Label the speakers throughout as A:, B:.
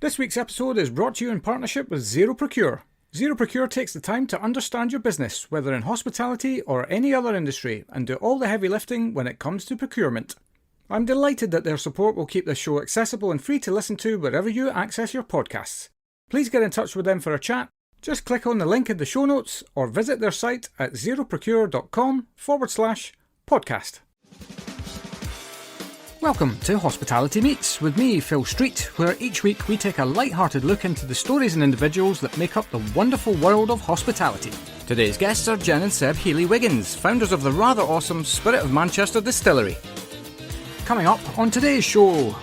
A: This week's episode is brought to you in partnership with Zero Procure. Zero Procure takes the time to understand your business, whether in hospitality or any other industry, and do all the heavy lifting when it comes to procurement. I'm delighted that their support will keep this show accessible and free to listen to wherever you access your podcasts. Please get in touch with them for a chat. Just click on the link in the show notes or visit their site at zeroprocure.com/podcast. Welcome to Hospitality Meets with me, Phil Street, where each week we take a light-hearted look into the stories and individuals that make up the wonderful world of hospitality. Today's guests are Jen and Seb Heeley-Wiggins, founders of the rather awesome Spirit of Manchester Distillery. Coming up on today's show,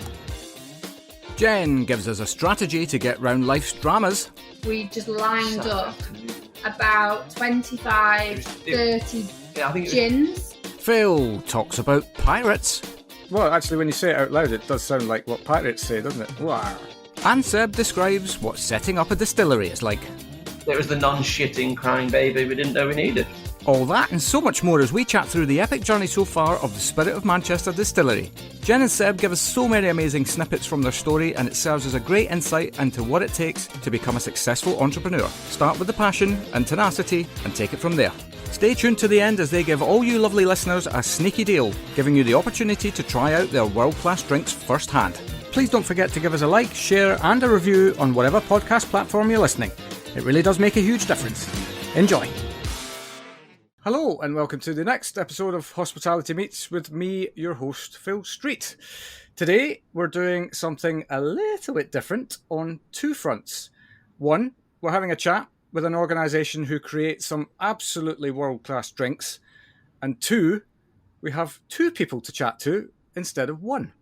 A: Jen gives us a strategy to get round life's dramas.
B: We just lined up about 25, 30 gins.
A: Phil talks about pirates. Well, actually, when you say it out loud, it does sound like what pirates say, doesn't it? Wow. And Seb describes what setting up a distillery is like.
C: It was the non-shitting crying baby we didn't know we needed.
A: All that and so much more as we chat through the epic journey so far of the Spirit of Manchester Distillery. Jen and Seb give us so many amazing snippets from their story, and it serves as a great insight into what it takes to become a successful entrepreneur. Start with the passion and tenacity and take it from there. Stay tuned to the end as they give all you lovely listeners a sneaky deal, giving you the opportunity to try out their world-class drinks firsthand. Please don't forget to give us a like, share and a review on whatever podcast platform you're listening. It really does make a huge difference. Enjoy. Hello and welcome to the next episode of Hospitality Meets with me, your host, Phil Street. Today we're doing something a little bit different on two fronts. One, we're having a chat with an organisation who creates some absolutely world-class drinks. And two, we have two people to chat to instead of one.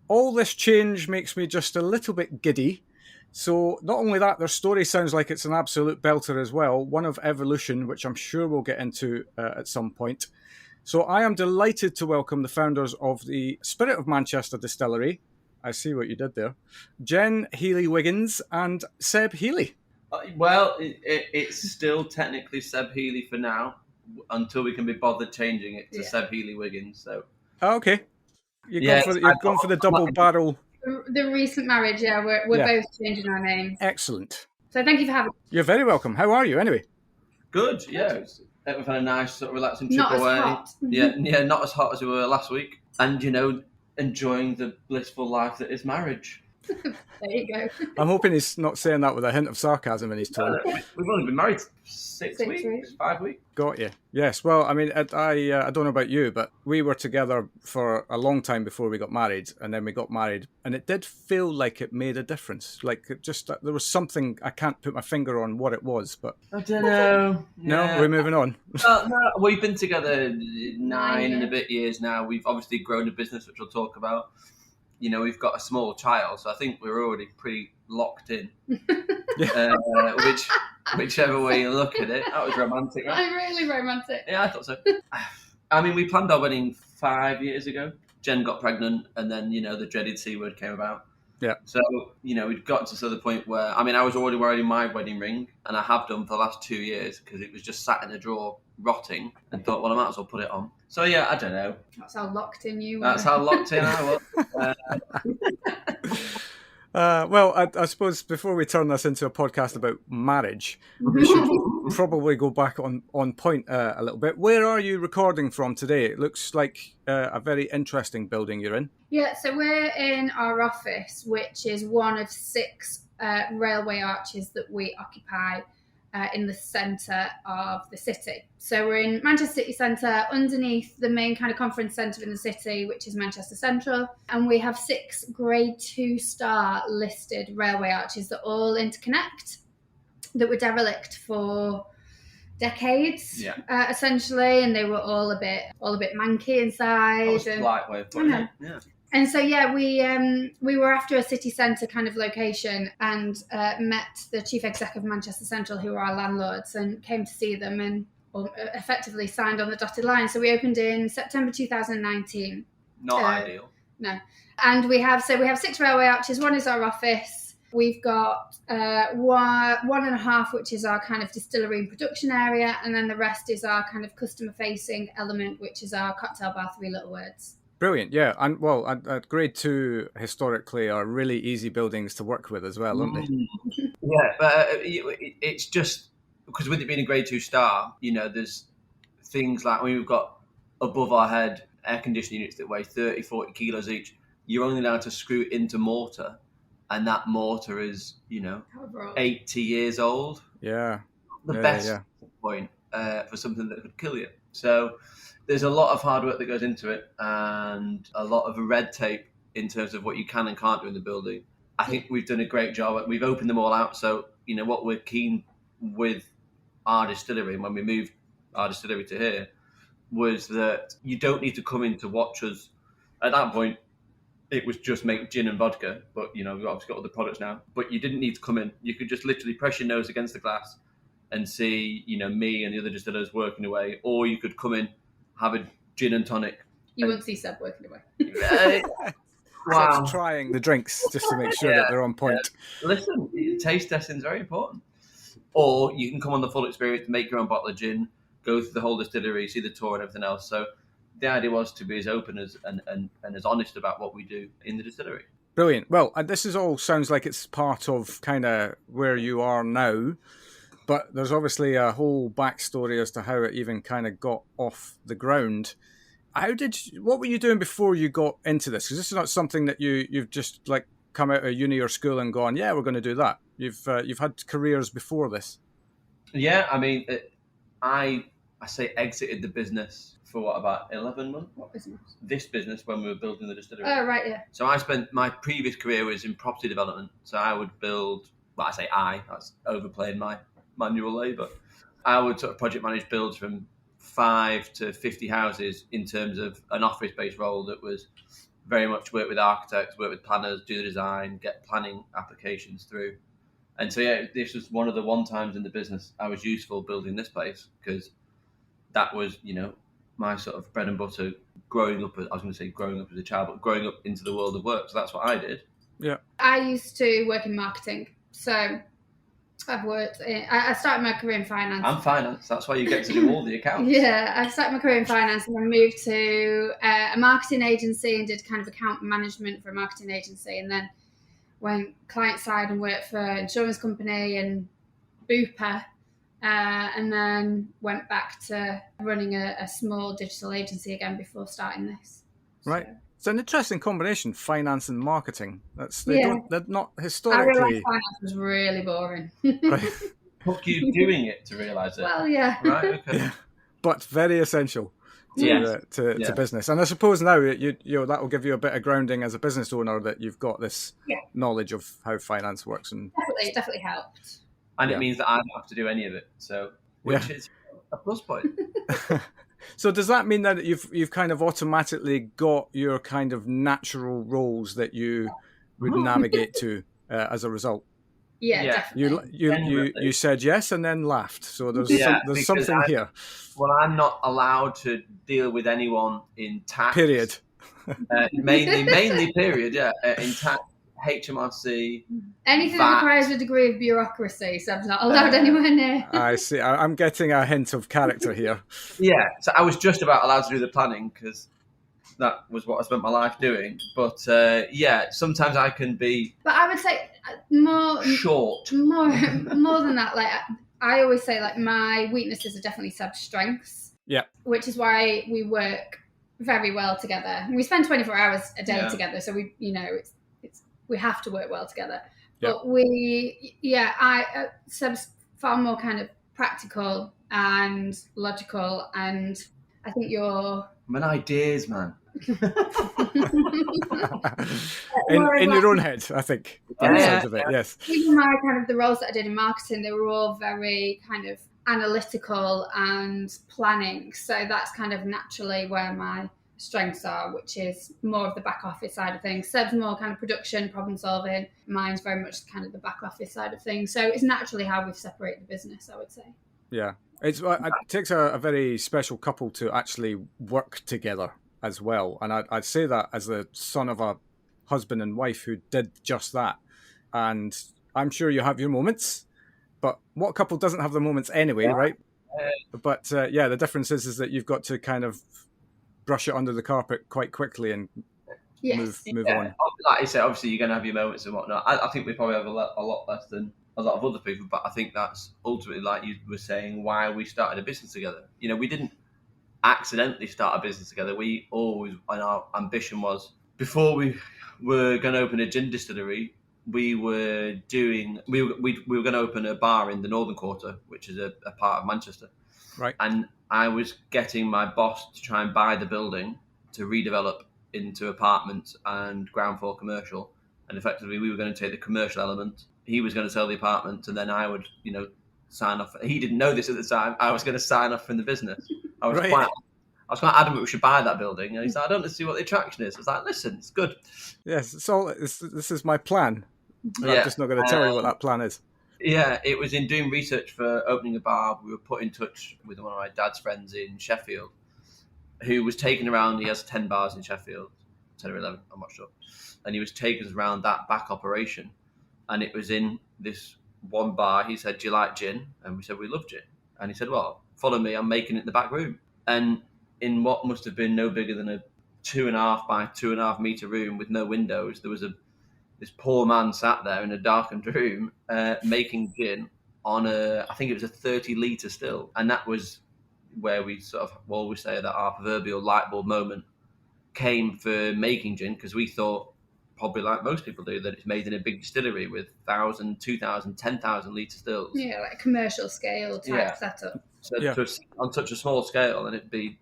A: All this change makes me just a little bit giddy. So not only that, their story sounds like it's an absolute belter as well, one of evolution, which I'm sure we'll get into at some point. So I am delighted to welcome the founders of the Spirit of Manchester Distillery. I see what you did there. Jen Heeley-Wiggins and Seb Heeley.
C: Well, it's still technically Seb Heeley for now, until we can be bothered changing it to Seb Heeley-Wiggins. So.
A: Oh, okay. You've gone for the double barrel.
B: The recent marriage, we're both changing our names.
A: Excellent.
B: So thank you for having me.
A: You're very welcome. How are you anyway?
C: Good, yeah. We've had a nice sort of relaxing trip
B: not
C: away.
B: As hot.
C: Yeah, not as hot as we were last week. And, enjoying the blissful life that is marriage.
B: There you go.
A: I'm hoping he's not saying that with a hint of sarcasm in his tone.
C: We've only been married 6 weeks, 5 weeks.
A: Got you. Yes. Well, I mean, I don't know about you, but we were together for a long time before we got married, and then we got married, and it did feel like it made a difference. Like it just there was something, I can't put my finger on what it was, but
C: I don't know.
A: No, we're moving on.
C: No, we've been together 9 and a bit years now. We've obviously grown a business, which we'll talk about. We've got a small child, so I think we're already pretty locked in. Whichever way you look at it. That was romantic, right?
B: I'm really romantic.
C: Yeah, I thought so. I mean, we planned our wedding 5 years ago. Jen got pregnant, and then, the dreaded C word came about.
A: Yeah.
C: So, we'd got to the point where, I was already wearing my wedding ring, and I have done for the last 2 years, because it was just sat in a drawer rotting, and thought, well, I might as well put it on. So, yeah, I don't know.
B: That's how locked in you were.
C: That's how locked in I was.
A: Well, I suppose before we turn this into a podcast about marriage, we should probably go back on point a little bit. Where are you recording from today? It looks like a very interesting building you're in.
B: Yeah, so we're in our office, which is one of 6 railway arches that we occupy in the centre of the city. So we're in Manchester City Centre, underneath the main kind of conference centre in the city, which is Manchester Central. And we have 6 grade 2-star listed railway arches that all interconnect, that were derelict for decades, essentially. And they were all a bit manky inside.
C: That was a polite way of putting it. Yeah.
B: And so, we were after a city centre kind of location and met the chief exec of Manchester Central, who are our landlords, and came to see them and effectively signed on the dotted line. So we opened in September 2019.
C: Not ideal.
B: No. And we have 6 railway arches. One is our office. We've got 1.5, which is our kind of distillery and production area. And then the rest is our kind of customer facing element, which is our cocktail bar, 3 Little Words.
A: Brilliant, yeah. And well, at grade 2 historically are really easy buildings to work with as well, aren't they?
C: Yeah, but it's just because with it being a grade 2 star, there's things like we've got above our head air conditioning units that weigh 30, 40 kilos each. You're only allowed to screw it into mortar, and that mortar is, 80 years old.
A: Yeah.
C: The best point for something that could kill you. So there's a lot of hard work that goes into it, and a lot of red tape in terms of what you can and can't do in the building. I think we've done a great job. We've opened them all out. So, what we're keen with our distillery, and when we moved our distillery to here, was that you don't need to come in to watch us. At that point, it was just make gin and vodka, but, we've obviously got other products now. But you didn't need to come in. You could just literally press your nose against the glass and see, me and the other distillers working away. Or you could come in, have a gin and tonic.
B: You wouldn't see Seb working away.
A: Wow. Seb's trying the drinks just to make sure that they're on point.
C: Yeah. Listen, taste testing is very important. Or you can come on the full experience, make your own bottle of gin, go through the whole distillery, see the tour and everything else. So the idea was to be as open as and as honest about what we do in the distillery.
A: Brilliant. Well, this is all sounds like it's part of kind of where you are now, but there's obviously a whole backstory as to how it even kind of got off the ground. What were you doing before you got into this? Because this is not something that you've just like come out of uni or school and gone, yeah, we're going to do that. You've had careers before this. Yeah,
C: I mean, I say exited the business for about 11 months.
B: What business?
C: This business when we were building the distillery.
B: Oh, right, yeah.
C: So I spent my previous career was in property development. So I would build, that's overplaying my manual labour. I would sort of project manage builds from 5 to 50 houses in terms of an office-based role that was very much work with architects, work with planners, do the design, get planning applications through. And so, this was one of the one times in the business I was useful building this place because that was, my sort of bread and butter growing up as a child, but growing up into the world of work. So that's what I did.
A: Yeah.
B: I used to work in marketing. So I started my career in finance.
C: I'm finance. That's why you get to do all the accounts.
B: Yeah, I started my career in finance and then moved to a marketing agency and did kind of account management for a marketing agency, and then went client side and worked for an insurance company and Bupa, and then went back to running a small digital agency again before starting this.
A: Right. So. It's an interesting combination, finance and marketing. They're not historically.
B: I realised finance was really boring.
A: Right.
C: Took you doing it to realise it.
B: Well, yeah.
C: Right. Okay.
A: Yeah. But very essential to business. And I suppose now you that will give you a bit of grounding as a business owner that you've got this knowledge of how finance works. And
B: it definitely helped.
C: And it means that I don't have to do any of it. So, which is a plus point.
A: So does that mean that you've kind of automatically got your kind of natural roles that you would navigate to as a result?
B: Yeah, definitely.
A: You said yes and then laughed. So there's something here.
C: Well, I'm not allowed to deal with anyone in tax.
A: Period.
C: Mainly period. Yeah, in tax. HMRC.
B: Anything that requires a degree of bureaucracy, so I'm not allowed anywhere near.
A: I see. I'm getting a hint of character here.
C: Yeah, so I was just about allowed to do the planning because that was what I spent my life doing. But sometimes I can be.
B: But I would say more
C: short.
B: More than that. Like I always say, like my weaknesses are definitely strengths.
A: Yeah.
B: Which is why we work very well together. We spend 24 hours a day together, so we have to work well together. But Seb's far more kind of practical and logical, and I think you're...
C: I'm an ideas man.
A: in your own head, I think. Sounds of it, yes.
B: Even the roles that I did in marketing, they were all very kind of analytical and planning. So that's kind of naturally where my strengths are, which is more of the back office side of things. Seb's more kind of production, problem solving. Mine's very much kind of the back office side of things. So it's naturally how we've separated the business, I would say.
A: Yeah. It takes a very special couple to actually work together as well. And I'd say that as the son of a husband and wife who did just that. And I'm sure you have your moments, but what couple doesn't have the moments anyway, right? But the difference is that you've got to kind of brush it under the carpet quite quickly and
B: Yes.
A: move on.
C: Like you said, obviously you're going to have your moments and whatnot. I think we probably have a lot less than a lot of other people, but I think that's ultimately, like you were saying, why we started a business together. You know, we didn't accidentally start a business together. We always, and our ambition was, before we were going to open a gin distillery, we were going to open a bar in the Northern Quarter, which is a part of Manchester.
A: Right.
C: And I was getting my boss to try and buy the building to redevelop into apartments and ground floor commercial. And effectively, we were going to take the commercial element. He was going to sell the apartment, and then I would, sign off. He didn't know this at the time. I was going to sign off from the business. I was quite adamant we should buy that building. And he said, I don't see what the attraction is. I was like, listen, it's good.
A: Yes, this is my plan.
C: Yeah.
A: I'm just not going to tell you what that plan is.
C: Yeah, it was in doing research for opening a bar. We were put in touch with one of my dad's friends in Sheffield, who was taken around. He has 10 bars in Sheffield, 10 or 11, I'm not sure. And he was taking us around that back operation. And it was in this one bar. He said, do you like gin? And we said, we love gin. And he said, well, follow me. I'm making it in the back room. And in what must have been no bigger than a 2.5 by 2.5 meter room with no windows, there was this poor man sat there in a darkened room making gin on I think it was a 30-litre still. And that was where we sort of always say that our proverbial light bulb moment came for making gin, because we thought, probably like most people do, that it's made in a big distillery with 1,000, 2,000, 10,000 litre stills.
B: Yeah, like commercial scale type setup.
C: So on such a small scale, and it'd be,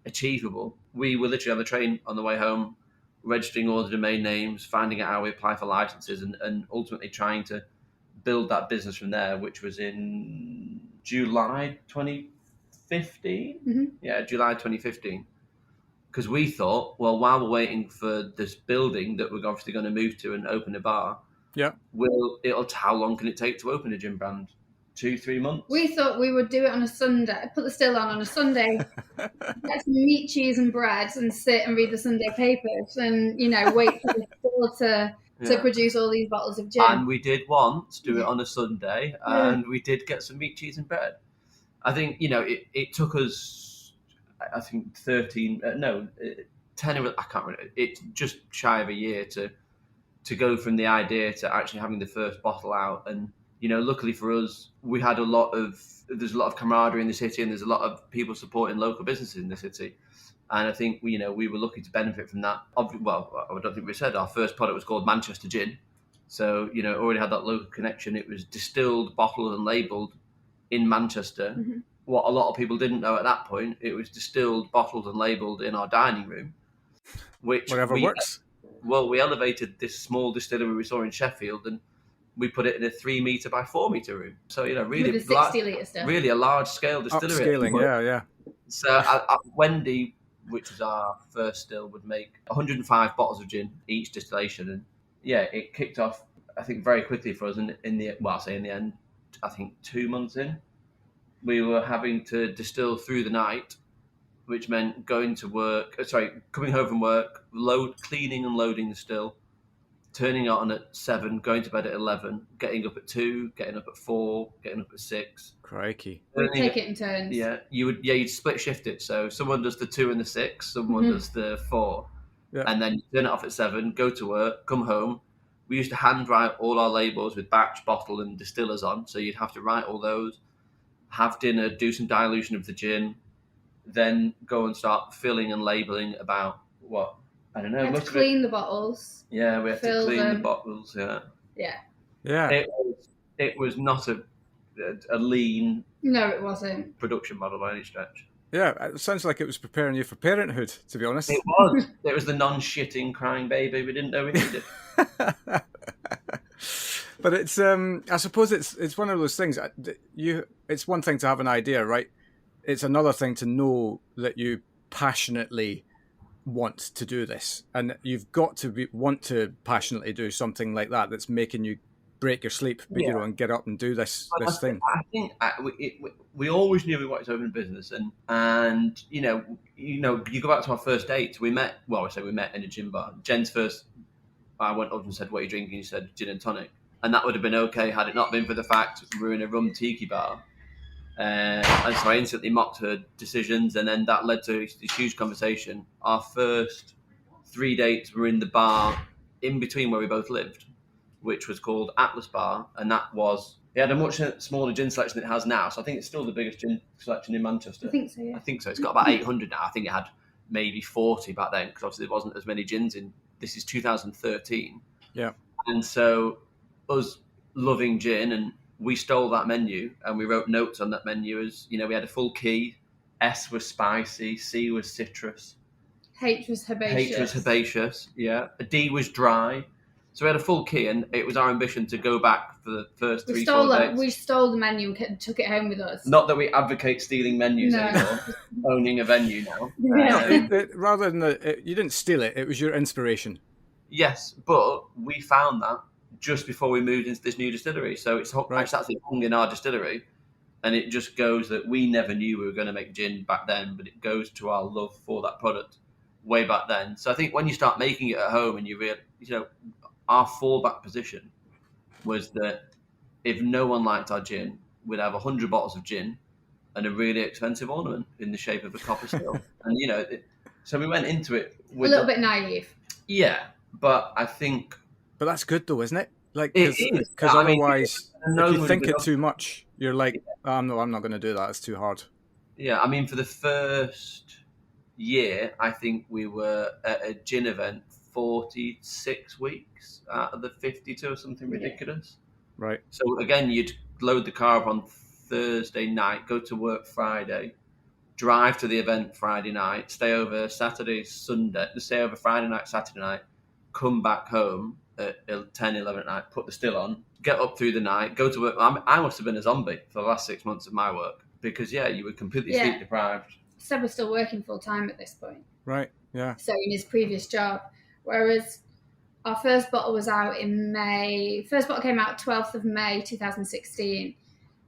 C: achievable. We were literally on the train on the way home, registering all the domain names, finding out how we apply for licenses, and ultimately trying to build that business from there, which was in July 2015.
B: Mm-hmm.
C: Yeah, July 2015. Because we thought, well, while we're waiting for this building that we're obviously going to move to and open a bar, how long can it take to open a gin brand? 2-3 months? We
B: thought we would do it on a Sunday, put the still on a Sunday, get some meat, cheese and bread, and sit and read the Sunday papers and, wait for the still to produce all these bottles of gin.
C: And we did once do it on a Sunday, and we did get some meat, cheese and bread. I think, it took us, I think 10 or I can't remember. It's just shy of a year to go from the idea to actually having the first bottle out. And, luckily for us, we had there's a lot of camaraderie in the city, and there's a lot of people supporting local businesses in the city. And I think, we were lucky to benefit from that. Well, I don't think we said our first product was called Manchester Gin. So, already had that local connection. It was distilled, bottled and labelled in Manchester.
B: Mm-hmm.
C: What a lot of people didn't know at that point, it was distilled, bottled and labelled in our dining room.
A: Whatever works.
C: Well, we elevated this small distillery we saw in Sheffield, and we put it in a 3 metre by 4 metre room. So, really,
B: with a 60-litre still.
C: Really a large scale distillery.
A: Upscaling, yeah. So
C: Wendy, which was our first still, would make 105 bottles of gin each distillation. And it kicked off, I think, very quickly for us. And in the end, I think 2 months in, we were having to distill through the night, which meant coming home from work, cleaning and loading the still, turning it on at 7, going to bed at 11, getting up at 2, getting up at 4, getting up at 6.
A: Crikey.
B: We'd take it in turns.
C: Yeah, you'd split shift it. So someone does the 2 and the 6, someone does the 4. Yeah. And then you turn it off at 7, go to work, come home. We used to handwrite all our labels with batch, bottle and distillers on. So you'd have to write all those, have dinner, do some dilution of the gin, then go and start filling and labelling about what? I don't know.
B: We had to clean the bottles.
C: Yeah, we had to clean the bottles,
A: Yeah.
C: It was not a lean...
B: No, it wasn't.
C: ...production model by any stretch.
A: Yeah, it sounds like it was preparing you for parenthood, to be honest.
C: It was. It was the non-shitting crying baby we didn't know we needed.
A: But it's, I suppose it's one of those things. It's one thing to have an idea, right? It's another thing to know that you passionately want to do this, and you've got to want to passionately do something like that that's making you break your sleep, and get up and do this thing.
C: I think we always knew we wanted to open a business, and you go back to our first date. We met. Well, I say we met in a gin bar. Jen's first. I went up and said, "What are you drinking?" He said, "Gin and tonic," and that would have been okay had it not been for the fact we were in a rum tiki bar. And so I instantly mocked her decisions, and then that led to this huge conversation. Our first 3 dates were in the bar in between where we both lived, which was called Atlas Bar, and it had a much smaller gin selection than it has now, so I think it's still the biggest gin selection in Manchester.
B: I think so, yeah.
C: I think so. It's got about 800 now. I think it had maybe 40 back then, because obviously there wasn't as many gins in. This is 2013.
A: Yeah.
C: And so us loving gin, and we stole that menu, and we wrote notes on that menu as, we had a full key. S was spicy, C was citrus,
B: H was herbaceous.
C: yeah. A D was dry. So we had a full key, and it was our ambition to go back for the first 3-4 days.
B: We stole the menu and took it home with us.
C: Not that we advocate stealing menus anymore, owning a venue now.
B: Yeah.
A: Rather than you didn't steal it, it was your inspiration.
C: Yes, but we found that just before we moved into this new distillery. So it's actually hung in our distillery, and it just goes that we never knew we were going to make gin back then, but it goes to our love for that product way back then. So I think when you start making it at home and you realize, our fallback position was that if no one liked our gin, we'd have 100 bottles of gin and a really expensive ornament in the shape of a copper still. And, so we went into it with
B: a little bit naive.
C: Yeah, but I think...
A: But that's good though, isn't it? Like,
C: because
A: otherwise, if you think it too much, you're like, I'm not going to do that. It's too hard.
C: Yeah, I mean, for the first year, I think we were at a gin event 46 weeks out of the 52 or something ridiculous.
A: Right.
C: So again, you'd load the car up on Thursday night, go to work Friday, drive to the event Friday night, stay over Friday night, Saturday night, come back home at 10, 11 at night, put the still on, get up through the night, go to work. I must have been a zombie for the last 6 months of my work because, you were completely sleep deprived.
B: Seb was still working full time at this point.
A: Right, yeah.
B: So in his previous job. Whereas our first bottle was out in May. First bottle came out 12th of May 2016.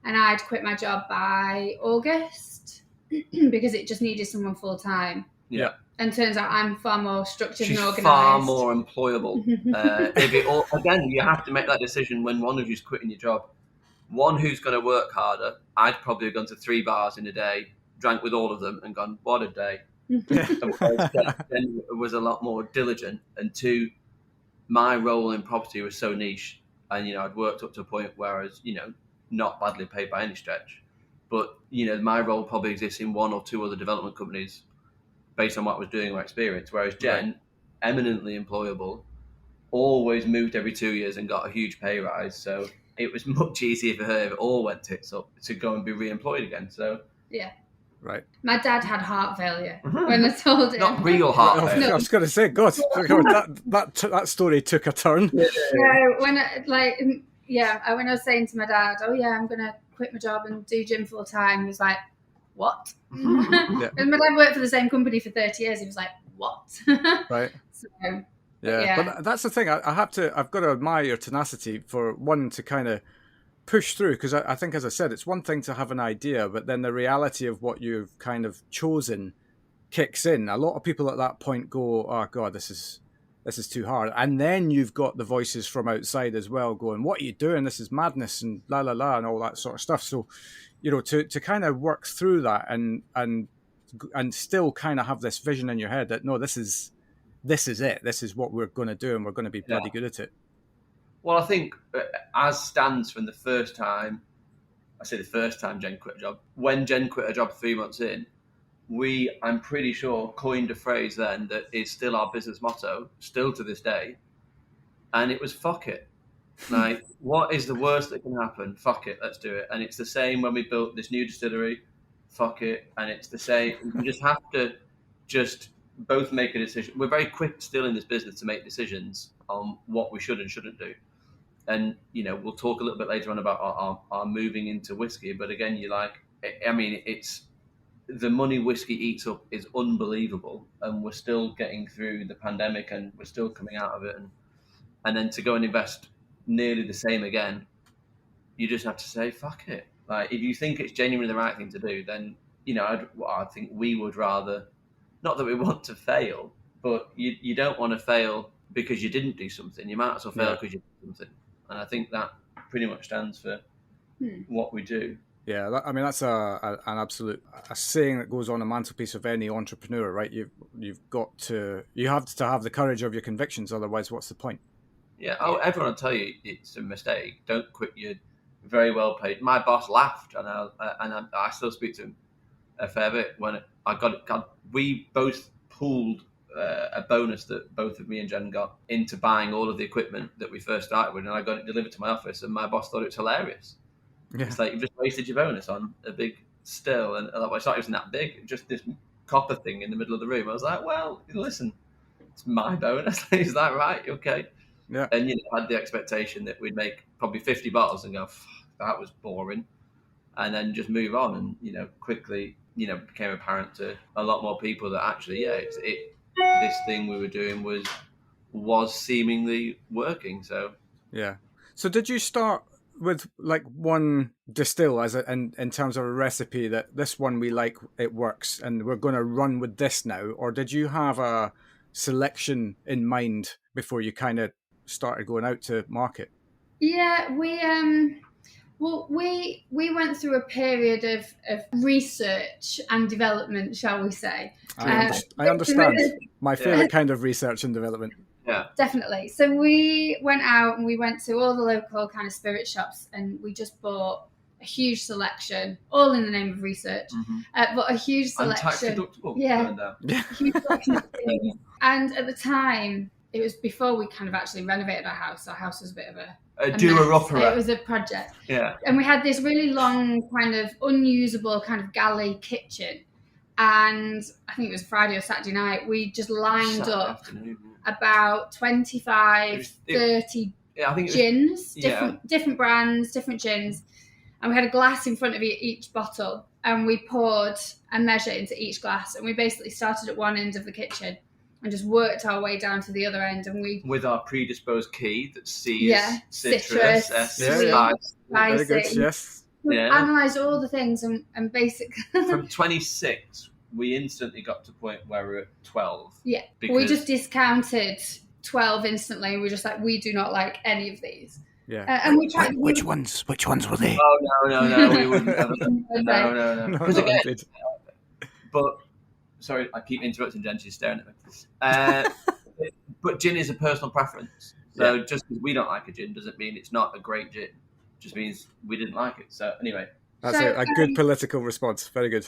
B: And I'd quit my job by August because it just needed someone full time.
C: Yeah.
B: And turns out I'm far more structured and organised.
C: Far more employable. Again, you have to make that decision when one of you's quitting your job. One who's going to work harder, I'd probably have gone to 3 bars in a day, drank with all of them and gone, what a day. Then was a lot more diligent, and 2, my role in property was so niche, and I'd worked up to a point where I was not badly paid by any stretch, but my role probably exists in 1 or 2 other development companies based on what I was doing, my experience, whereas Jen, eminently employable, always moved every 2 years and got a huge pay rise, so it was much easier for her if it all went tits up to go and be re-employed again. So
B: yeah.
A: Right.
B: My dad had heart failure when I told him.
C: Not real heart failure.
A: No. I was going to say, God, that story took a turn.
B: Yeah. When I was saying to my dad, I'm going to quit my job and do gym full time, he was like, what?
A: Yeah.
B: And my dad worked for the same company for 30 years. He was like, what?
A: Right.
B: So,
A: yeah. But that's the thing. I've got to admire your tenacity for one to kind of push through, because I think, as I said, it's one thing to have an idea, but then the reality of what you've kind of chosen kicks in. A lot of people at that point go, oh God, this is too hard. And then you've got the voices from outside as well going, what are you doing? This is madness and la la la and all that sort of stuff. So, to kind of work through that and still kind of have this vision in your head that, no, this is it. This is what we're going to do, and we're going to be bloody good at it.
C: Well, I think as stands from the first time, I say the first time Jen quit a job, when Jen quit a job 3 months in, I'm pretty sure, coined a phrase then that is still our business motto, still to this day. And it was, fuck it. Like, what is the worst that can happen? Fuck it, let's do it. And it's the same when we built this new distillery, fuck it. And it's the same. You just have to just both make a decision. We're very quick still in this business to make decisions on what we should and shouldn't do. And, we'll talk a little bit later on about our moving into whiskey. But again, it's the money whiskey eats up is unbelievable. And we're still getting through the pandemic and we're still coming out of it. And then to go and invest nearly the same again, you just have to say, fuck it. Like, if you think it's genuinely the right thing to do, then, I think we would rather, not that we want to fail, but you don't want to fail because you didn't do something. You might as well fail because you did something. And I think that pretty much stands for what we do.
A: Yeah, that's an absolute saying that goes on the mantelpiece of any entrepreneur, right? You have to have the courage of your convictions, otherwise, what's the point?
C: Yeah, everyone will tell you it's a mistake. Don't quit your very well paid. My boss laughed, and I still speak to him a fair bit when I got it. We both pooled a bonus that both of me and Jen got into buying all of the equipment that we first started with, and I got it delivered to my office, and my boss thought it was hilarious. Yeah. It's like, you've just wasted your bonus on a big still, and it's not even that big, just this copper thing in the middle of the room. I was like, well, listen, it's my bonus. Is that right? Okay.
A: Yeah.
C: And I had the expectation that we'd make probably 50 bottles and go, that was boring, and then just move on. And quickly, became apparent to a lot more people that actually, this thing we were doing was seemingly working. So
A: yeah. So did you start with like one distill in terms of a recipe that this one we like, it works, and we're going to run with this now? Or did you have a selection in mind before you kind of started going out to market?
B: Yeah, we went through a period of research and development, shall we say.
A: I understand. My favourite kind of research and development.
B: Yeah, definitely. So we went out and we went to all the local kind of spirit shops, and we just bought a huge selection, all in the name of research, but a huge selection.
C: And tax deductible.
B: Yeah. Huge selection of things. And at the time, it was before we kind of actually renovated our house. Our house was a bit of a
C: do-a-upper.
B: It was a project.
C: Yeah.
B: And we had this really long, kind of unusable kind of galley kitchen. And I think it was Friday or Saturday night, we just lined up about 25, 30 gins, different brands, different gins. And we had a glass in front of each bottle, and we poured a measure into each glass. And we basically started at one end of the kitchen and just worked our way down to the other end. And we,
C: with our predisposed key that sees citrus,
B: sweet,
A: very good, yes.
B: We analysed all the things, and basically
C: from 26 we instantly got to the point where we're at 12.
B: Yeah, we just discounted 12 instantly. We were just like, we do not like any of these.
A: Yeah.
B: And we tried.
A: Which ones were they?
C: Oh no, we wouldn't have no. Because again, but sorry, I keep interrupting Jen. She's staring at me. But gin is a personal preference. So just because we don't like a gin doesn't mean it's not a great gin. It just means we didn't like it. So anyway,
A: that's a good political response. Very good.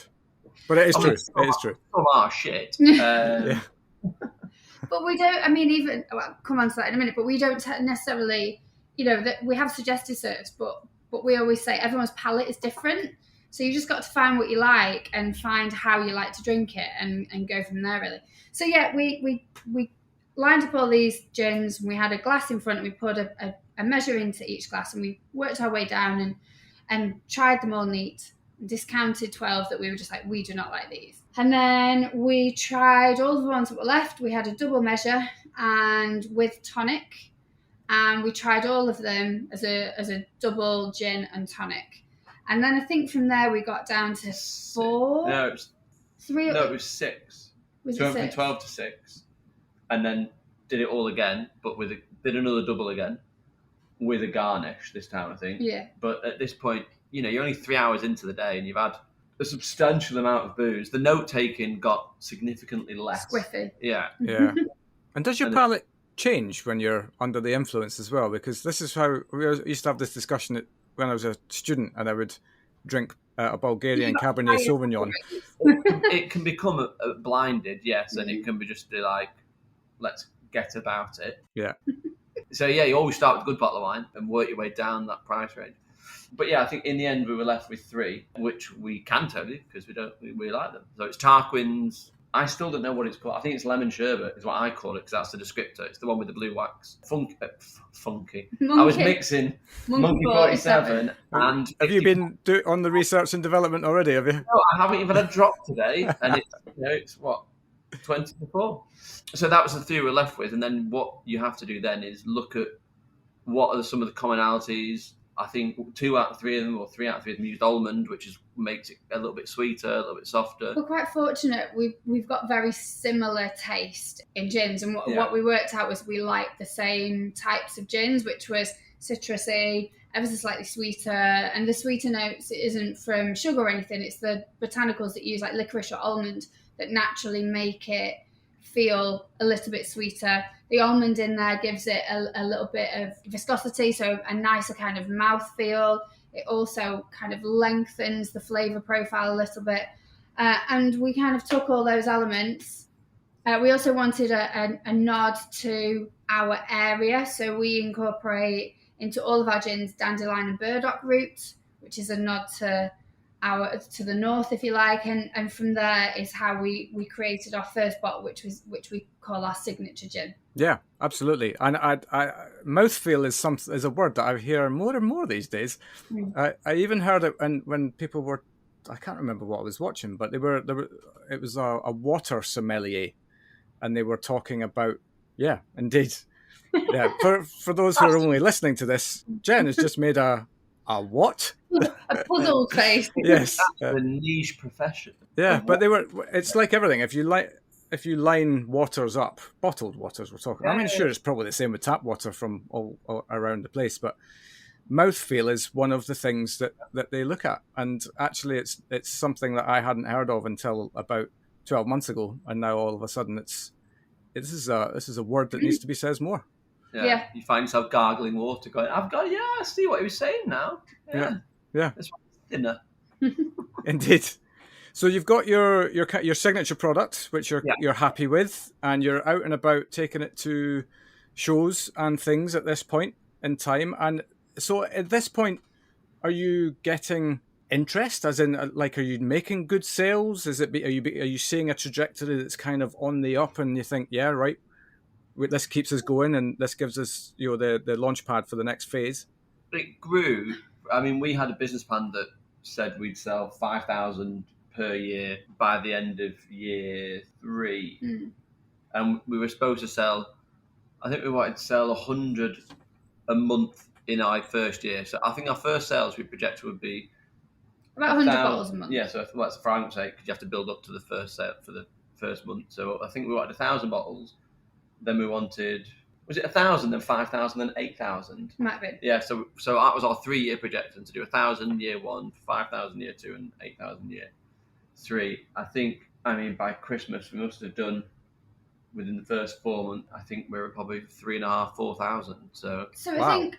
A: But it is true. It is true.
C: Some are shit.
A: Yeah.
B: But we don't. I mean, even come on to that in a minute. But we don't necessarily. That we have suggested certs, but we always say everyone's palate is different. So you just got to find what you like and find how you like to drink it, and go from there, really. So yeah, we lined up all these gins. And we had a glass in front, and we put a measure into each glass, and we worked our way down and tried them all neat. Discounted 12 that we were just like, we do not like these. And then we tried all the ones that were left. We had a double measure and with tonic, and we tried all of them as a double gin and tonic. And then I think from there we got down to 4.
C: No, it was
B: 3.
C: No, it was 6.
B: Was
C: so
B: it 6?
C: From 12 to 6, and then did it all again, but did another double again with a garnish this time, I think.
B: Yeah.
C: But at this point, you're only 3 hours into the day and you've had a substantial amount of booze. The note-taking got significantly less.
B: Squiffy.
C: Yeah.
A: Yeah. And does your palate change when you're under the influence as well? Because this is how we used to have this discussion when I was a student, and I would drink a Bulgarian Cabernet Sauvignon.
C: It can become blinded, yes, and it can be just like, let's get about it.
A: Yeah.
C: So yeah, you always start with a good bottle of wine and work your way down that price range. But yeah, I think in the end we were left with 3, which we can tell you because we like them. So it's Tarquin's. I still don't know what it's called. I think it's lemon sherbet is what I call it because that's the descriptor. It's the one with the blue wax. Funky.
B: Monkey.
C: I was mixing Monkey 47 and...
A: Have you been on the research and development already, have you?
C: No, I haven't even had a drop today. And it's what? 20 to 4. So that was the 3 we were left with. And then what you have to do then is look at what are some of the commonalities. I think 2 out of 3 of them, or 3 out of 3 of them, used almond, which makes it a little bit sweeter, a little bit softer.
B: We're quite fortunate. We've got very similar taste in gins, and what we worked out was we liked the same types of gins, which was citrusy, ever so slightly sweeter. And the sweeter notes, it isn't from sugar or anything. It's the botanicals that use like licorice or almond that naturally make it feel a little bit sweeter. The almond in there gives it a little bit of viscosity, so a nicer kind of mouthfeel. It also kind of lengthens the flavour profile a little bit. And we kind of took all those elements. We also wanted a nod to our area, so we incorporate into all of our gins dandelion and burdock root, which is a nod to the north, if you like, and from there is how we created our first bottle, which we call our signature gin.
A: Yeah, absolutely. And I mouthfeel is a word that I hear more and more these days. I even heard it when people were, I can't remember what I was watching, but it was a water sommelier, and they were talking about, yeah, indeed. Yeah, for those who are only listening to this, Jen has just made a what?
B: A puzzled face.
A: Yes.
C: That's a niche profession.
A: Yeah, but it's like everything. If you line waters up, bottled waters we're talking. I mean, sure, it's probably the same with tap water from all around the place, but mouthfeel is one of the things that they look at. And actually it's something that I hadn't heard of until about 12 months ago, and now all of a sudden this is a word that needs to be said more.
B: Yeah.
C: You find yourself gargling water going, I see what he was saying now.
A: Yeah.
C: That's dinner.
A: Indeed. So you've got your signature product, which you're happy with, and you're out and about taking it to shows and things at this point in time. And so at this point, are you getting interest? As in, like, are you making good sales? Are you seeing a trajectory that's kind of on the up, and you think, yeah, right, this keeps us going, and this gives us the launch pad for the next phase?
C: It grew. I mean, we had a business plan that said we'd sell 5,000 per year by the end of year 3. And we were supposed to sell, I think we wanted to sell 100 a month in our first year. So I think our first sales we projected would be
B: about 100 bottles a month.
C: Yeah, so that's for argument's sake, because you have to build up to the first sale for the first month. So I think we wanted 1,000 bottles. Then we wanted, was it 1,000, then 5,000, then 8,000?
B: Might be.
C: Yeah, so that was our 3-year projection, to do 1,000 year 1, 5,000 year 2, and 8,000 year 3. I think, by Christmas we must have done, within the first 4 months, I think we were probably 3,500, 4,000. So
B: wow. I think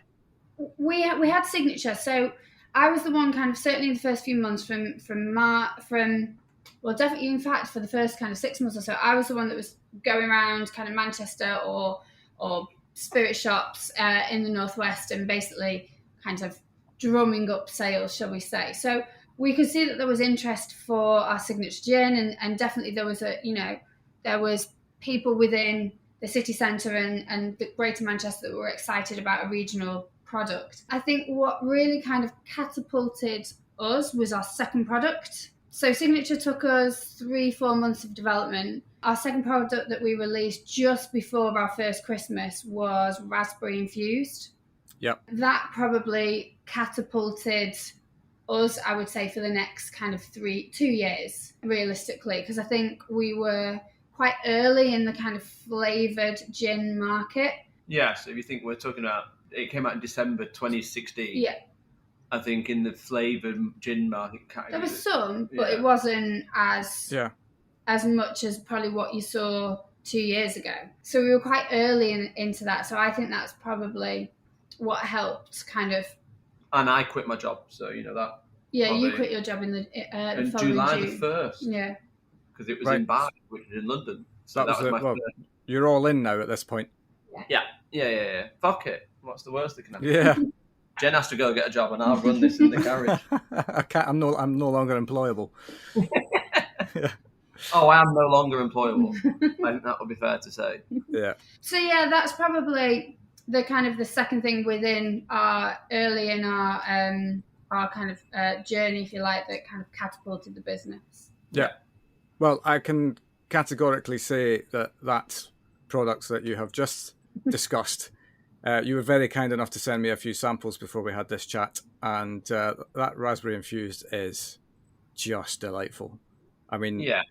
B: we had signature. So I was the one kind of, certainly in the first few months well, definitely, in fact, for the first kind of 6 months or so, I was the one that was going around kind of Manchester or spirit shops in the Northwest and basically kind of drumming up sales, shall we say. So we could see that there was interest for our signature gin, and definitely there was people within the city centre and the Greater Manchester that were excited about a regional product. I think what really kind of catapulted us was our second product. So Signature took us 3-4 months of development. Our second product that we released just before our first Christmas was raspberry infused.
A: Yep. That
B: probably catapulted us, I would say, for the next kind of 2 years, realistically, because I think we were quite early in the kind of flavoured gin market.
C: Yeah, so if you think we're talking about, it came out in December 2016.
B: Yeah.
C: I think in the flavoured gin market category.
B: There was some, but it wasn't as much as probably what you saw 2 years ago. So we were quite early into that. So I think that's probably what helped kind of. And
C: I quit my job, so that.
B: Yeah, you quit your job in the
C: July
B: June.
C: the 1st.
B: Yeah.
C: Because it was in Bath, which is in London. So that was my first.
A: You're all in now at this point.
C: Yeah. Fuck it. What's the worst that can happen?
A: Yeah.
C: Jen has to go get a job, and I'll run this in the garage.
A: I'm no longer employable.
C: Yeah. Oh, I am no longer employable. I think that would be fair to say.
A: Yeah.
B: So yeah, that's probably the kind of the second thing within our early in our kind of journey, if you like, that kind of catapulted the business.
A: Yeah. Well, I can categorically say that products that you have just discussed. You were very kind enough to send me a few samples before we had this chat, and that raspberry infused is just delightful. I mean,
B: yeah,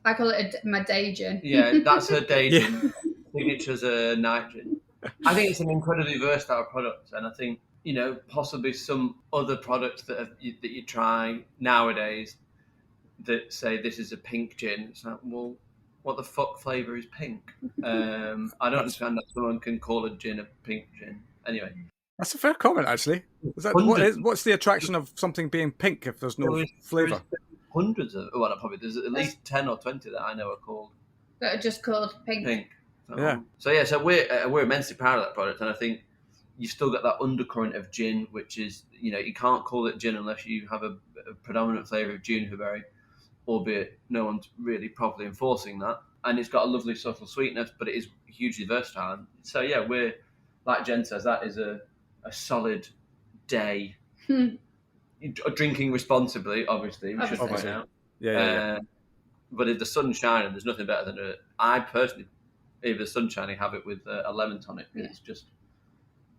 B: I call it my day gin.
C: Yeah, that's her day gin. Signature's a night gin. I think it's an incredibly versatile product, and I think possibly some other products that you try nowadays that say this is a pink gin. It's like, well, what the fuck flavour is pink? I don't understand that someone can call a gin a pink gin. Anyway.
A: That's a fair comment, actually. What's the attraction of something being pink if there's no flavour?
C: Hundreds of, there's at least 10 or 20 that I know are called.
B: That are just called pink.
C: So we're immensely proud of that product, and I think you've still got that undercurrent of gin, which is, you can't call it gin unless you have a predominant flavour of juniper berry, albeit no one's really properly enforcing that. And it's got a lovely subtle sweetness, but it is hugely versatile. So yeah, we're, like Jen says, that is a solid day. Drinking responsibly, obviously, we should point out.
A: Yeah.
C: But if the sun's shining, there's nothing better than I personally, if the sun's shining, have it with a lemon tonic. It's just...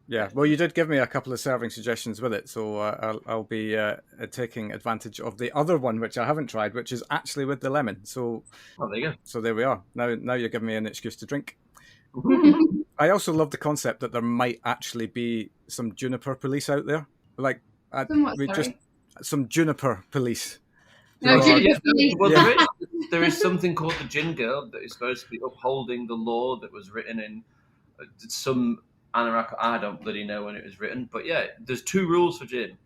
A: Yeah, well, you did give me a couple of serving suggestions with it, so I'll be taking advantage of the other one, which I haven't tried, which is actually with the lemon. So,
C: there you go.
A: So there we are. Now you're giving me an excuse to drink. I also love the concept that there might actually be some Juniper Police out there, like some Juniper Police.
B: No, Juniper Police.
C: Well, there is something called the Gin Girl that is supposed to be upholding the law that was written in some Anorak. I don't bloody know when it was written, but yeah, there's 2 rules for gin. It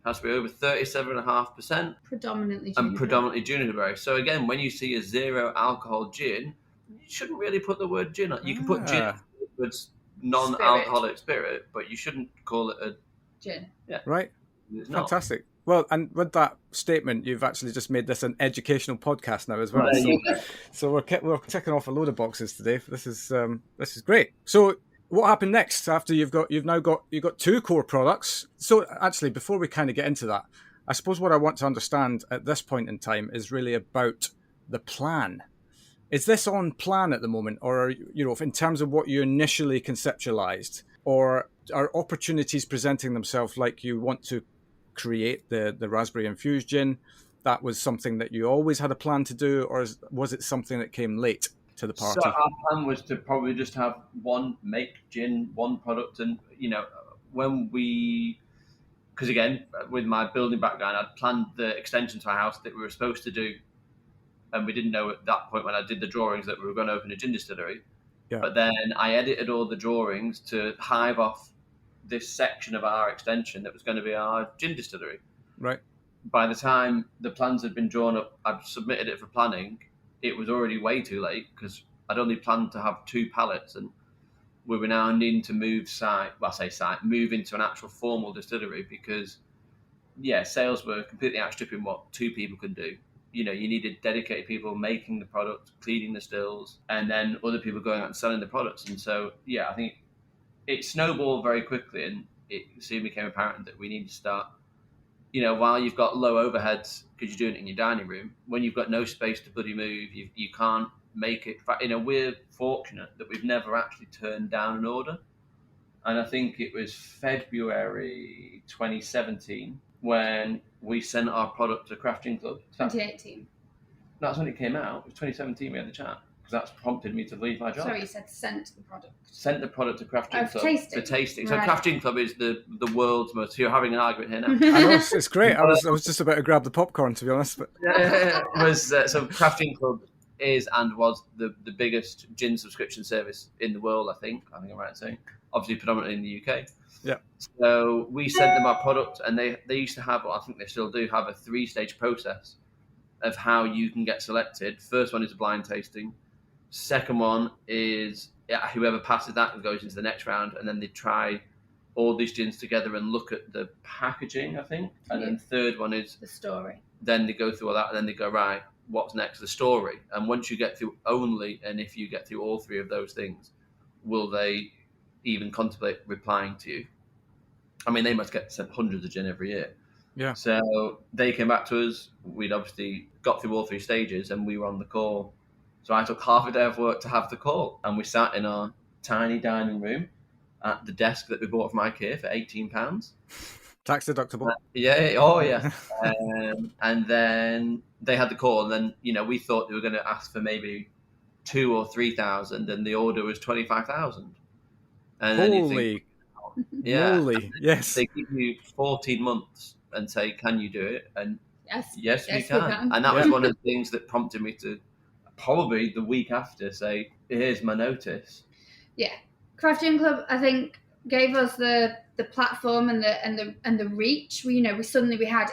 C: has to be over 37.5%, predominantly juniper berry. So again, when you see a 0 alcohol gin, you shouldn't really put the word gin on. You can put gin, it's non-alcoholic spirit, but you shouldn't call it a
B: gin.
C: Yeah,
A: right. Fantastic. Well, and with that statement, you've actually just made this an educational podcast now as well. So we're ticking off a load of boxes today. This is great. So what happened next after you've got 2 core products? So actually, before we kind of get into that, I suppose what I want to understand at this point in time is really about the plan. Is this on plan at the moment, or in terms of what you initially conceptualized, or are opportunities presenting themselves like you want to create the raspberry infused gin? That was something that you always had a plan to do, or was it something that came late to the party?
C: So our plan was to probably just have one product, and because again, with my building background, I'd planned the extension to our house that we were supposed to do, and we didn't know at that point when I did the drawings that we were going to open a gin distillery. Yeah. But then I edited all the drawings to hive off this section of our extension that was going to be our gin distillery.
A: Right.
C: By the time the plans had been drawn up, I'd submitted it for planning. It was already way too late because I'd only planned to have 2 pallets, and we were now needing to move into an actual formal distillery because, sales were completely outstripping what 2 people could do. You needed dedicated people making the product, cleaning the stills, and then other people going out and selling the products. And so, I think it snowballed very quickly, and it soon became apparent that we need to start, while you've got low overheads because you're doing it in your dining room, when you've got no space to bloody move, you can't make it. We're fortunate that we've never actually turned down an order. And I think it was February 2017 when we sent our product to Crafting Club.
B: 2018.
C: That's when it came out. It was 2017 we had the chat. Because that's prompted me to leave my job.
B: Sorry, you said sent the product.
C: Sent the product to Crafting Club.
B: For
C: tasting. So
B: right.
C: Crafting Club is the world's most... You're having an argument here now.
A: I know, it's great. I was just about to grab the popcorn, to be honest. But
C: so Crafting Club is and was the biggest gin subscription service in the world, I think I'm right in saying. Obviously, predominantly in the UK.
A: Yeah.
C: So we sent them our product, and they used to have, I think they still do, have a 3-stage process of how you can get selected. First one is a blind tasting. Second one is whoever passes that goes into the next round, and then they try all these gins together and look at the packaging, I think. And then third one is
B: the story.
C: Then they go through all that, and then they go, right, what's next? The story. And once you get through and if you get through all 3 of those things, will they even contemplate replying to you? I mean, they must get sent hundreds of gin every year.
A: Yeah.
C: So they came back to us. We'd obviously got through all 3 stages, and we were on the call. So I took half a day of work to have the call, and we sat in our tiny dining room at the desk that we bought from IKEA for £18.
A: Tax deductible.
C: And then they had the call, and then we thought they were going to ask for maybe 2,000 or 3,000, and the order was 25,000. And
A: holy
C: Yeah.
A: Moly, yes.
C: They give you 14 months and say, can you do it? And
B: Yes,
C: we can. And that was one of the things that prompted me to probably the week after say, here's my notice.
B: Yeah. Craft Gin Club, I think, gave us the platform and the reach. We suddenly had,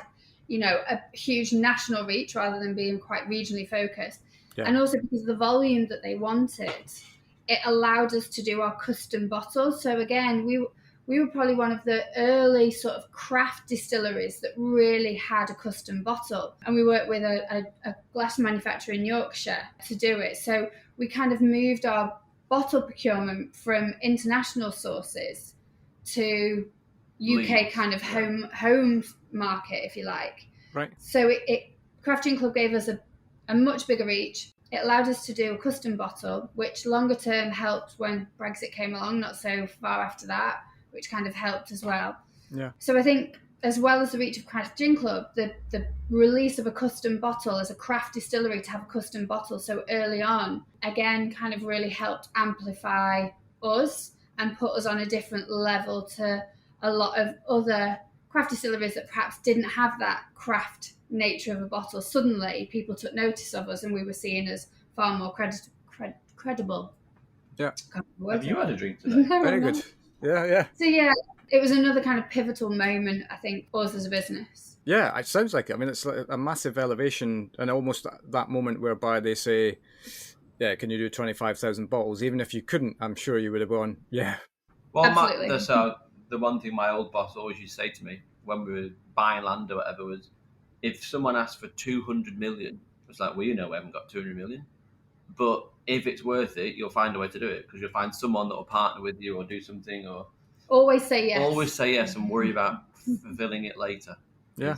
B: a huge national reach rather than being quite regionally focused. Yeah. And also because of the volume that they wanted, it allowed us to do our custom bottles. So again, we were probably one of the early sort of craft distilleries that really had a custom bottle. And we worked with a glass manufacturer in Yorkshire to do it. So we kind of moved our bottle procurement from international sources to UK kind of home market, if you like.
A: Right.
B: So Craft Gin Club gave us a much bigger reach. It allowed us to do a custom bottle, which longer term helped when Brexit came along, not so far after that, which kind of helped as well.
A: Yeah.
B: So I think as well as the reach of Craft Gin Club, the release of a custom bottle as a craft distillery to have a custom bottle so early on, again, kind of really helped amplify us and put us on a different level to a lot of other craft distilleries that perhaps didn't have that craft nature of a bottle. Suddenly, people took notice of us and we were seen as far more credible.
A: Yeah.
C: Have you had a drink today?
A: Very good. Yeah.
B: So yeah, it was another kind of pivotal moment, I think, for us as a business.
A: Yeah, it sounds like it. I mean, it's like a massive elevation and almost that moment whereby they say, yeah, can you do 25,000 bottles? Even if you couldn't, I'm sure you would have gone, yeah.
C: Well,
B: absolutely.
C: The one thing my old boss always used to say to me when we were buying land or whatever was, if someone asked for 200 million, it's like, well, we haven't got 200 million. But if it's worth it, you'll find a way to do it because you'll find someone that will partner with you or do something or...
B: Always say yes.
C: Always say yes and worry about fulfilling it later.
A: Yeah.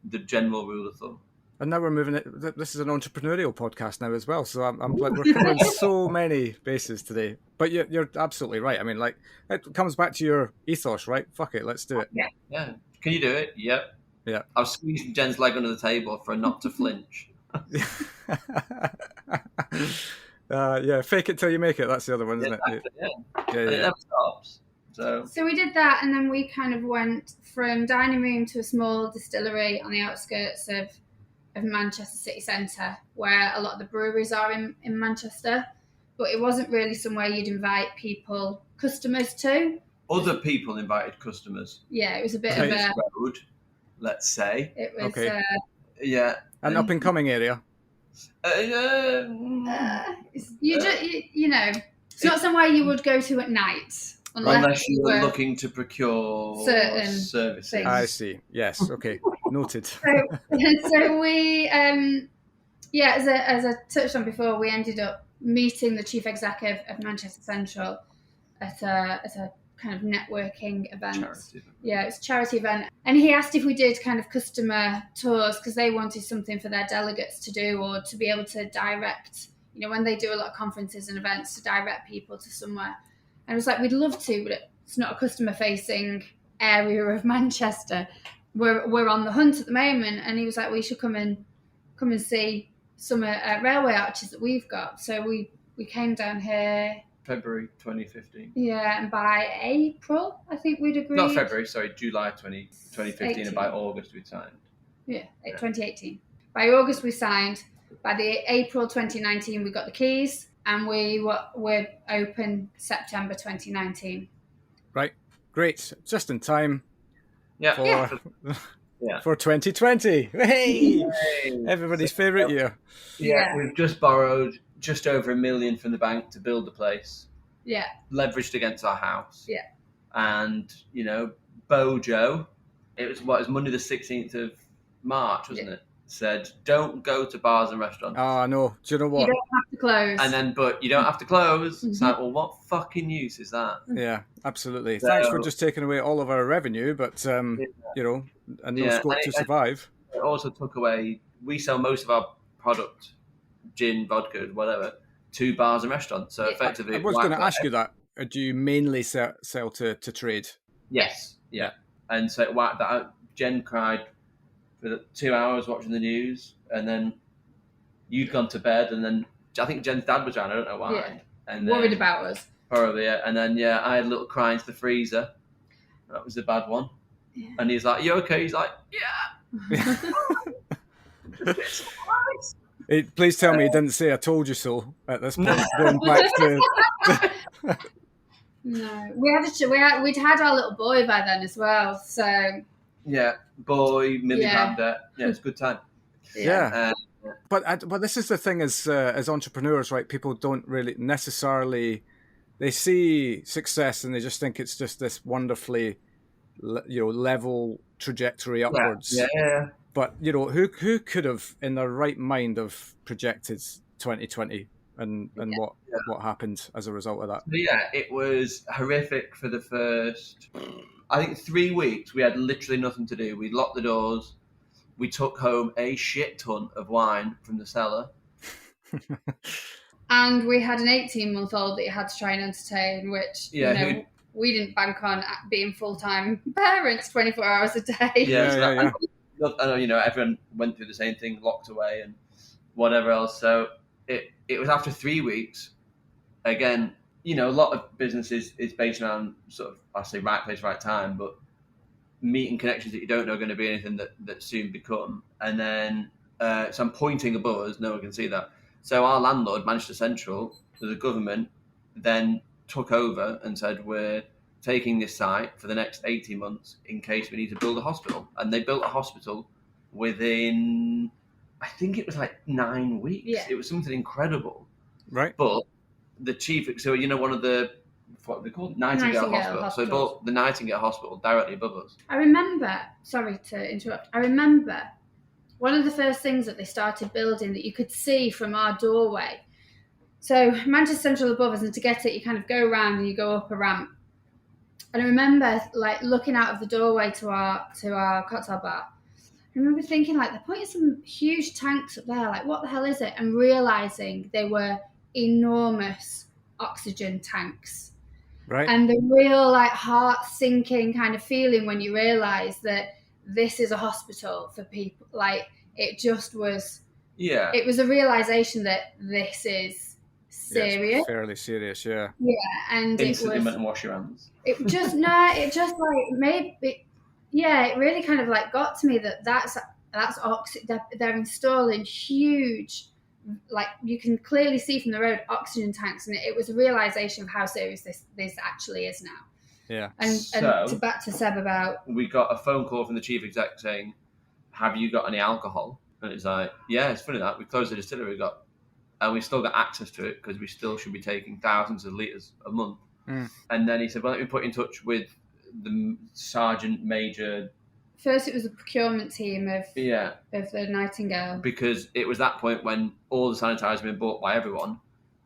C: The general rule of thumb.
A: And now we're moving it. This is an entrepreneurial podcast now as well. So I'm like, we're covering so many bases today. But you're absolutely right. I mean, like, it comes back to your ethos, right? Fuck it, let's do it.
C: Yeah. Can you do it? Yep.
A: Yeah.
C: I've squeezed Jen's leg under the table for her not to flinch.
A: Yeah, fake it till you make it. That's the other one, isn't it?
C: Yeah. It never stops.
B: So we did that, and then we kind of went from dining room to a small distillery on the outskirts of Manchester city centre, where a lot of the breweries are in Manchester. But it wasn't really somewhere you'd invite customers to.
C: Other people invited customers.
B: Yeah, it was a bit of a
C: road, let's say.
B: It was
A: okay.
C: Yeah.
A: An up and coming area.
B: It's not somewhere you would go to at night.
C: Unless you were looking to procure
B: certain
C: services.
B: things.
A: I see. Yes. Okay. Noted.
B: So we, as I touched on before, we ended up meeting the chief exec of Manchester Central at a kind of networking event.
C: Charity.
B: Yeah, it was a charity event. And he asked if we did kind of customer tours because they wanted something for their delegates to do or to be able to direct, when they do a lot of conferences and events, to direct people to somewhere. And I was like, we'd love to, but it's not a customer-facing area of Manchester. We're on the hunt at the moment. And he was like, we should come and see some railway arches that we've got. So we came down here.
C: February 2015.
B: Yeah, and by April, I think we'd agreed.
C: Not February, sorry, July 2015, 18. And by August we'd signed.
B: Yeah, 2018. By August we signed. By the April 2019 we got the keys. And we were open September 2019.
A: Right. Great. Just in time.
C: Yeah.
A: For 2020. Hey! Everybody's favourite year.
C: Yeah. We've just borrowed just over $1 million from the bank to build the place.
B: Yeah.
C: Leveraged against our house.
B: Yeah.
C: And, Bojo, it was Monday the 16th of March, wasn't it? Said, don't go to bars and restaurants.
A: Oh, no. Do you know what?
B: You don't have to close.
C: And then, but you don't have to close. It's like, well, what fucking use is that?
A: Yeah, absolutely. So, thanks for just taking away all of our revenue, but, and no scope to survive.
C: It also took away, we sell most of our product, gin, vodka, whatever, to bars and restaurants. So effectively...
A: I was going to ask you that. Do you mainly sell to trade?
C: Yes, yeah. And so it whacked that out. Jen cried for 2 hours watching the news, and then you'd gone to bed, and then I think Jen's dad was around, I don't know why.
B: Yeah.
C: And
B: worried about us.
C: Probably, yeah. And then, I had a little cry into the freezer. That was the bad one.
B: Yeah.
C: And he's like, you okay? He's like, yeah.
A: Please tell me he didn't say "I told you so" at this point. Going back to
B: No, we'd had our little boy by then as well. So
C: yeah, boy, Millie
B: Yeah.
C: Granddad. Yeah, it's a good time.
A: yeah. But this is the thing as entrepreneurs, right? People don't really necessarily, they see success and they just think it's just this wonderfully, level trajectory upwards.
C: Yeah.
A: But who could have, in their right mind, have projected 2020 and what happened as a result of that?
C: But yeah, it was horrific for the first, I think, 3 weeks. We had literally nothing to do. We locked the doors. We took home a shit ton of wine from the cellar.
B: And we had an 18-month-old that you had to try and entertain, which we didn't bank on being full-time parents 24 hours a day.
C: Yeah. I know, everyone went through the same thing, locked away and whatever else. So it was after 3 weeks. Again, a lot of businesses is based around sort of, I say right place, right time, but meeting connections that you don't know are going to be anything that soon become. And then, so I'm pointing above us, no one can see that. So our landlord, Manchester Central, the government, then took over and said, we're taking this site for the next 18 months in case we need to build a hospital. And they built a hospital within, I think it was like 9 weeks.
B: Yeah.
C: It was something incredible.
A: Right.
C: But the chief, so one of the, what they called Nightingale Hospital. So they built the Nightingale Hospital directly above us.
B: I remember, sorry to interrupt, one of the first things that they started building that you could see from our doorway. So Manchester Central above us, and to get it, you kind of go around and you go up a ramp. And I remember looking out of the doorway to our cocktail bar. I remember thinking they're putting some huge tanks up there. What the hell is it? And realizing they were enormous oxygen tanks.
A: Right.
B: And the real heart sinking kind of feeling when you realize that this is a hospital for people. It just was.
C: Yeah.
B: It was a realization that this is serious.
A: Yes, fairly serious, yeah.
B: Yeah, and
C: instantly went and wash your hands.
B: It really kind of got to me that's oxygen. They're installing huge, you can clearly see from the road, oxygen tanks, and it was a realization of how serious this actually is now.
A: Yeah.
B: And back to Seb about,
C: we got a phone call from the chief exec saying, have you got any alcohol? And it's it's funny that we closed the distillery and we still got access to it because we still should be taking thousands of litres a month. And then he said, well, let me put you in touch with the sergeant major.
B: First, it was the procurement team of the Nightingale.
C: Because it was that point when all the sanitizer had been bought by everyone,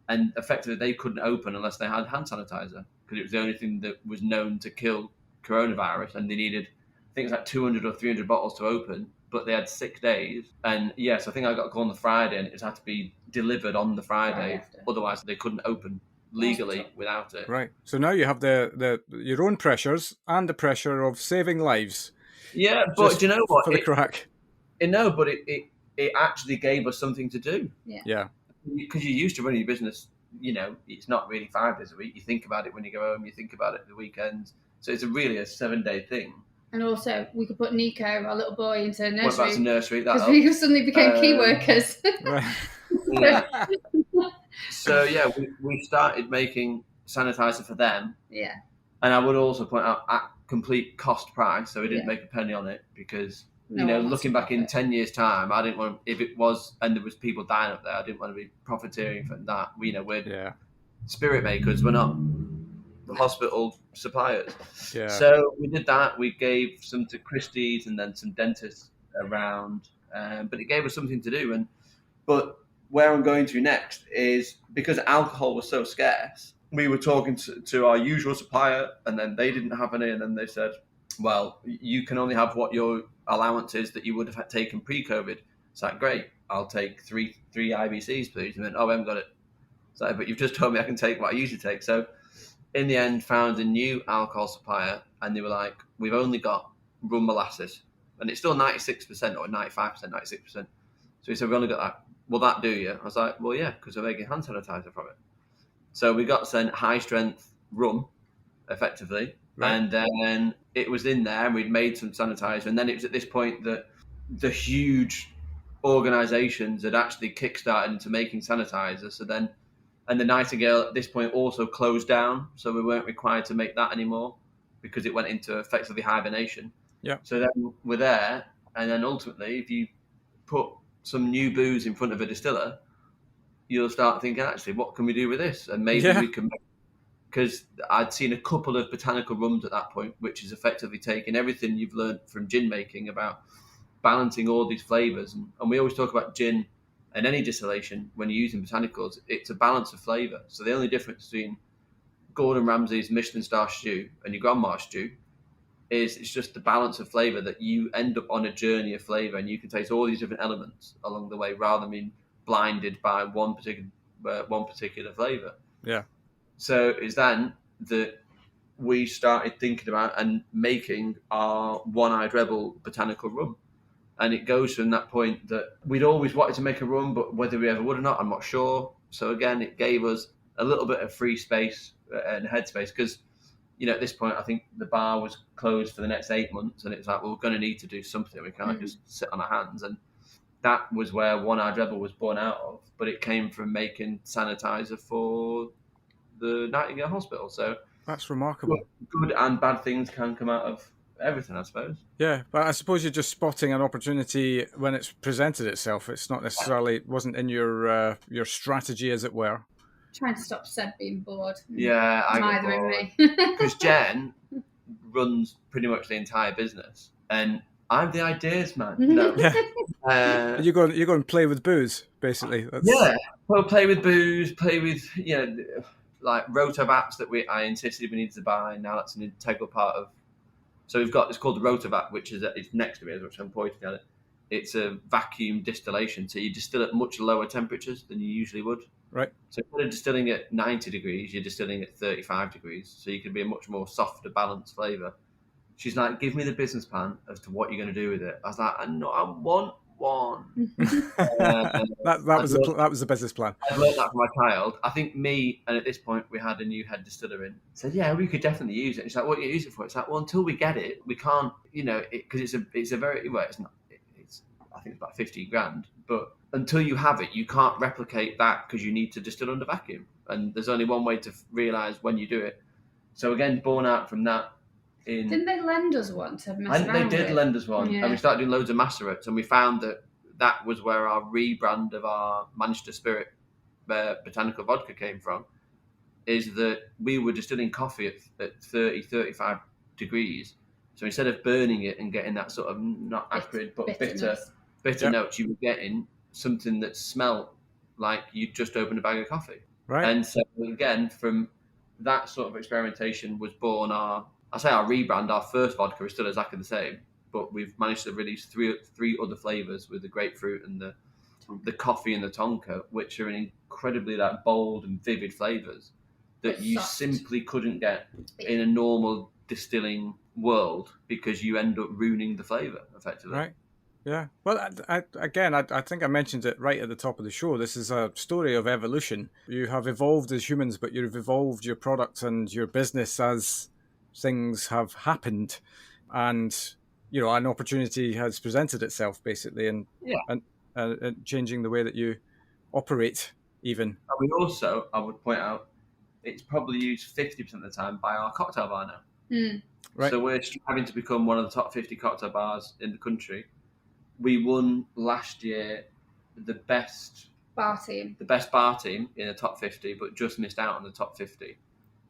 C: and effectively they couldn't open unless they had hand sanitizer, because it was the only thing that was known to kill coronavirus, and they needed, I think it was 200 or 300 bottles to open, but they had 6 days. And so I think I got a call on the Friday, and it had to be delivered on the Friday, otherwise they couldn't open legally without it.
A: Right. So now you have your own pressures and the pressure of saving lives.
C: Yeah, but do you know what?
A: For the crack.
C: But it actually gave us something to do.
A: Yeah.
C: Because you're used to running your business, it's not really 5 days a week. You think about it when you go home, you think about it the weekends. So it's really a 7-day thing.
B: And also, we could put Nico, our little boy, into a nursery.
C: What about the nursery?
B: Because we suddenly became key workers.
A: Right.
C: Yeah. So, we started making sanitizer for them.
B: Yeah.
C: And I would also point out at complete cost price, so we didn't make a penny on it because, looking back in 10 years' time, I didn't want, if it was, and there was people dying up there, I didn't want to be profiteering from that. We're spirit makers, we're not hospital suppliers.
A: Yeah.
C: So we did that. We gave some to Christie's and then some dentists around, but it gave us something to do. But where I'm going to next is because alcohol was so scarce, we were talking to our usual supplier, and then they didn't have any, and then they said, well, you can only have what your allowance is that you would have taken pre-COVID. It's great, I'll take three IBCs, please. And then, I haven't got it. But you've just told me I can take what I usually take. So in the end, found a new alcohol supplier, and they were like, we've only got rum molasses, and it's still 96% or 95%, 96%. So he said, we only got that. Will that do you? I was like, well, yeah, because we're making hand sanitizer from it. So we got sent high strength rum, effectively,
A: Right.
C: And then it was in there and we'd made some sanitizer. And then it was at this point that the huge organisations had actually kickstarted into making sanitizer. So then, and the Nightingale at this point also closed down. So we weren't required to make that anymore because it went into effectively hibernation.
A: Yeah.
C: So then we're there. And then ultimately, if you put some new booze in front of a distiller, you'll start thinking, actually, what can we do with this? And maybe we can make, because I'd seen a couple of botanical rums at that point, which is effectively taking everything you've learned from gin making about balancing all these flavours. And we always talk about gin and any distillation when you're using botanicals, it's a balance of flavour. So the only difference between Gordon Ramsay's Michelin star stew and your grandma's stew is it's just the balance of flavour that you end up on a journey of flavour and you can taste all these different elements along the way rather than being blinded by one particular flavour.
A: Yeah.
C: So it's then that we started thinking about and making our One-Eyed Rebel botanical rum. And it goes from that point that we'd always wanted to make a rum, but whether we ever would or not, I'm not sure. So again, it gave us a little bit of free space and headspace because, you know, at this point, I think the bar was closed for the next 8 months and it's like, well, we're going to need to do something. We can't just sit on our hands. And that was where One-Eyed Rebel was born out of, but it came from making sanitizer for the Nightingale Hospital. So
A: that's remarkable.
C: Good and bad things can come out of everything, I suppose.
A: Yeah, but I suppose you're just spotting an opportunity when it's presented itself. It's not necessarily, wasn't in your strategy, as it were.
B: Trying to stop Seb being bored.
C: Yeah, I get
B: Neither
C: bored.
B: me.
C: Because Jen runs pretty much the entire business, and I'm the ideas man. No,
A: You go and play with booze, basically.
C: Yeah, well, play with booze, play with like Rotovacs that I insisted we needed to buy. Now that's an integral part of. So we've got, it's called the Rotovac, which is it's next to me, which I'm pointing at it. It's a vacuum distillation, so you distill at much lower temperatures than you usually would.
A: Right.
C: So instead of distilling at 90 degrees, you're distilling at 35 degrees, so you can be a much more softer, balanced flavour. She's like, give me the business plan as to what you're going to do with it. I was like, I want one.
A: That was the business plan.
C: I learned that from my child. I think me, and at this point we had a new head distiller in, said, yeah, we could definitely use it. And she's like, what do you use it for? It's like, well, until we get it, we can't, because it's a very, well, it's not, I think it's about 50 grand, but until you have it, you can't replicate that because you need to distill under vacuum. And there's only one way to realise when you do it. So again, born out from that.
B: Didn't they lend us one to mess around with?
C: They did lend us one, and we started doing loads of macerates, and we found that was where our rebrand of our Manchester Spirit botanical vodka came from, is that we were distilling coffee at 30, 35 degrees. So instead of burning it and getting that sort of not acrid but bitter notes, you were getting something that smelled like you'd just opened a bag of coffee.
A: Right.
C: And so again, from that sort of experimentation was born our rebrand. Our first vodka is still exactly the same, but we've managed to release three other flavours with the grapefruit and the coffee and the tonka, which are incredibly bold and vivid flavours that you simply couldn't get in a normal distilling world because you end up ruining the flavour effectively.
A: Right. Yeah. Well, I think I mentioned it right at the top of the show. This is a story of evolution. You have evolved as humans, but you've evolved your product and your business as things have happened, and an opportunity has presented itself, basically, and changing the way that you operate. Even. And
C: we also, I would point out, it's probably used 50% of the time by our cocktail bar now. Right. So we're striving to become one of the top 50 cocktail bars in the country. We won last year the best bar team in the top 50, but just missed out on the top 50.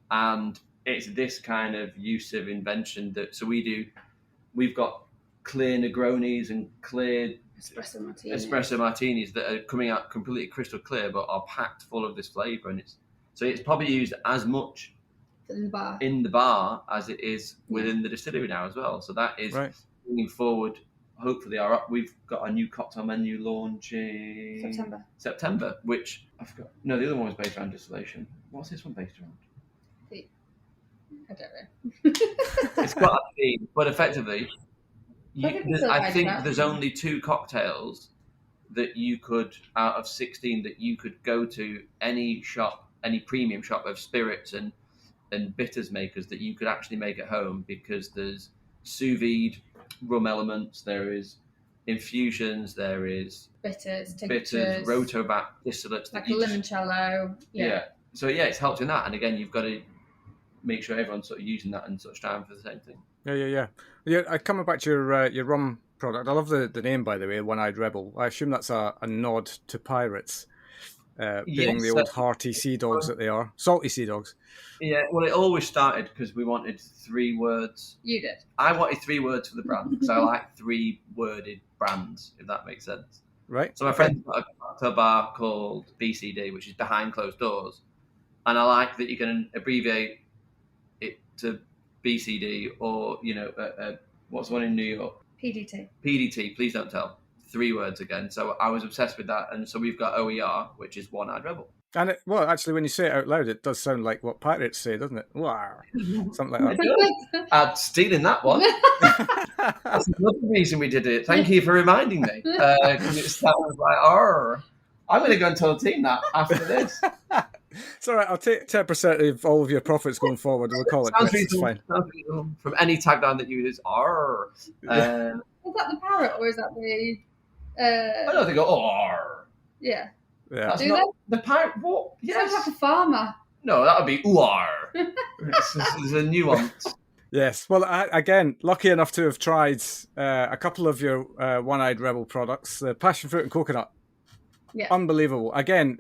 C: And it's this kind of use of invention so we've got clear Negronis and clear espresso martinis that are coming out completely crystal clear, but are packed full of this flavour. And it's probably used as much in the bar as it is within the distillery now as well. So that is moving forward. Hopefully, we've got a new cocktail menu launching September, which I forgot. No, the other one was based around distillation. What's this one based around?
B: I don't know.
C: It's got a theme, but effectively, I think there's only 2 cocktails that you could, out of 16, that you could go to any shop, any premium shop of spirits and and bitters makers that you could actually make at home, because there's sous vide rum elements, there is infusions, there is
B: Bitters,
C: bitters,
B: tinctures,
C: rotoback distillates.
B: like a limoncello.
C: Yeah. So yeah, it's helped in that. And again, you've got to make sure everyone's sort of using that and sort of striving for the same thing.
A: Yeah, coming back to your rum product, I love the name, by the way, One-Eyed Rebel. I assume that's a nod to pirates, being the old hearty sea dogs that they are. Salty sea dogs.
C: Yeah, well, it always started because we wanted 3 words.
B: You did.
C: I wanted 3 words for the brand because I like 3-worded brands, if that makes sense.
A: Right.
C: So my friend's got a cocktail bar called BCD, which is Behind Closed Doors. And I like that you can abbreviate it to BCD, or, what's the one in New York? PDT, please don't tell. 3 words again. So I was obsessed with that. And so we've got OER, which is One-Eyed Rebel.
A: And actually, when you say it out loud, it does sound like what pirates say, doesn't it? Wow. Something like that.
C: I'm stealing that one. That's another reason we did it. Thank you for reminding me. Because it sounds like, I'm going to go and tell the team that after this.
A: It's all right. I'll take 10% of all of your profits going forward. We'll call it quits. It's fine.
C: From any tagline that you use, "Arr."
B: Is that the parrot, or is that the?
C: I don't think "Arr."
B: Yeah.
C: That's not the pirate. What?
B: Yes. Sounds like a farmer.
C: No, that would be "Ooar." There's a nuance.
A: Yes. Well, again, lucky enough to have tried a couple of your One-Eyed Rebel products, the passion fruit and coconut.
B: Yeah.
A: Unbelievable. Again,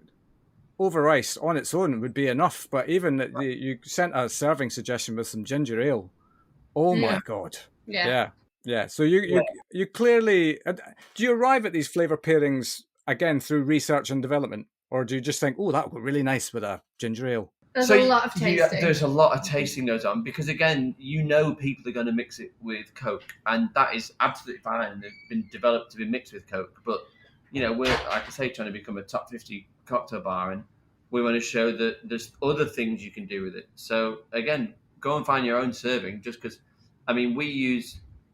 A: over ice on its own would be enough, but even you sent a serving suggestion with some ginger ale. Oh my God.
B: Yeah.
A: Yeah. So you clearly, do you arrive at these flavor pairings again through research and development, or do you just think, that would go really nice with a ginger ale?
B: There's a lot of tasting.
C: There's a lot of tasting goes on, because again, people are going to mix it with Coke, and that is absolutely fine. They've been developed to be mixed with Coke, but we're, like I say, trying to become a top 50 cocktail bar, and we want to show that there's other things you can do with it. So again, go and find your own serving, just because,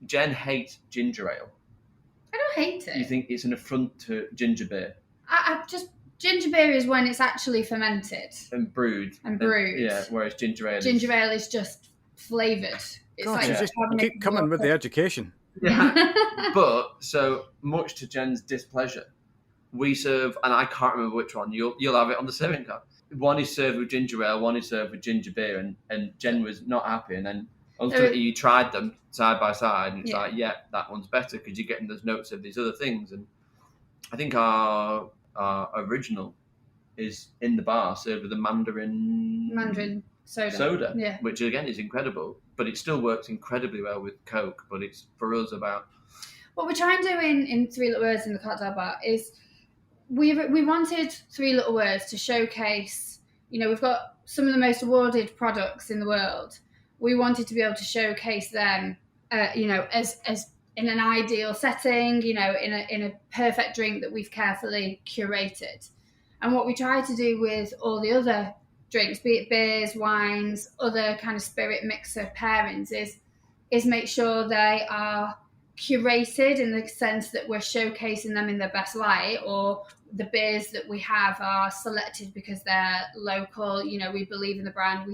C: Jen hates ginger ale.
B: I don't hate it.
C: You think it's an affront to ginger beer?
B: Ginger beer is when it's actually fermented.
C: And brewed. Whereas ginger ale
B: is just flavoured. It's
A: just keep coming with the education.
C: Yeah. But, so much to Jen's displeasure, we serve, and I can't remember which one, you'll have it on the serving card. One is served with ginger ale, one is served with ginger beer, and Jen was not happy, and then ultimately you tried them side by side, and it's that one's better because you're getting those notes of these other things. And I think our original is in the bar served with a mandarin soda, which again is incredible, but it still works incredibly well with Coke. But it's for us about
B: what we're trying to do in 3 Little Words in the cocktail bar is we wanted 3 Little Words to showcase. We've got some of the most awarded products in the world. We wanted to be able to showcase them, as in an ideal setting, in a perfect drink that we've carefully curated. And what we try to do with all the other drinks, be it beers, wines, other kind of spirit mixer pairings, is make sure they are curated in the sense that we're showcasing them in their best light, or the beers that we have are selected because they're local. We believe in the brand.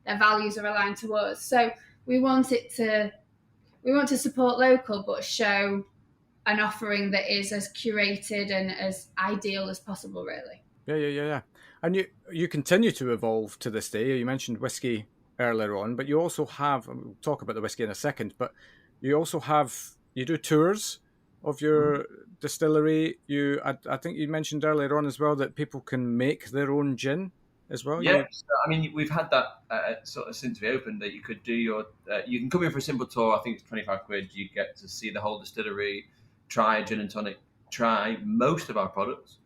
B: Their values are aligned to us. So we want to support local, but show an offering that is as curated and as ideal as possible, really.
A: Yeah. And you continue to evolve to this day. You mentioned whiskey earlier on, but you also have, we'll talk about the whiskey in a second, but you also you do tours of your distillery. I think you mentioned earlier on as well that people can make their own gin as well.
C: Yeah, we've had that sort of since we opened, that you could do you can come in for a simple tour. I think it's 25 quid. You get to see the whole distillery, try a gin and tonic, try most of our products,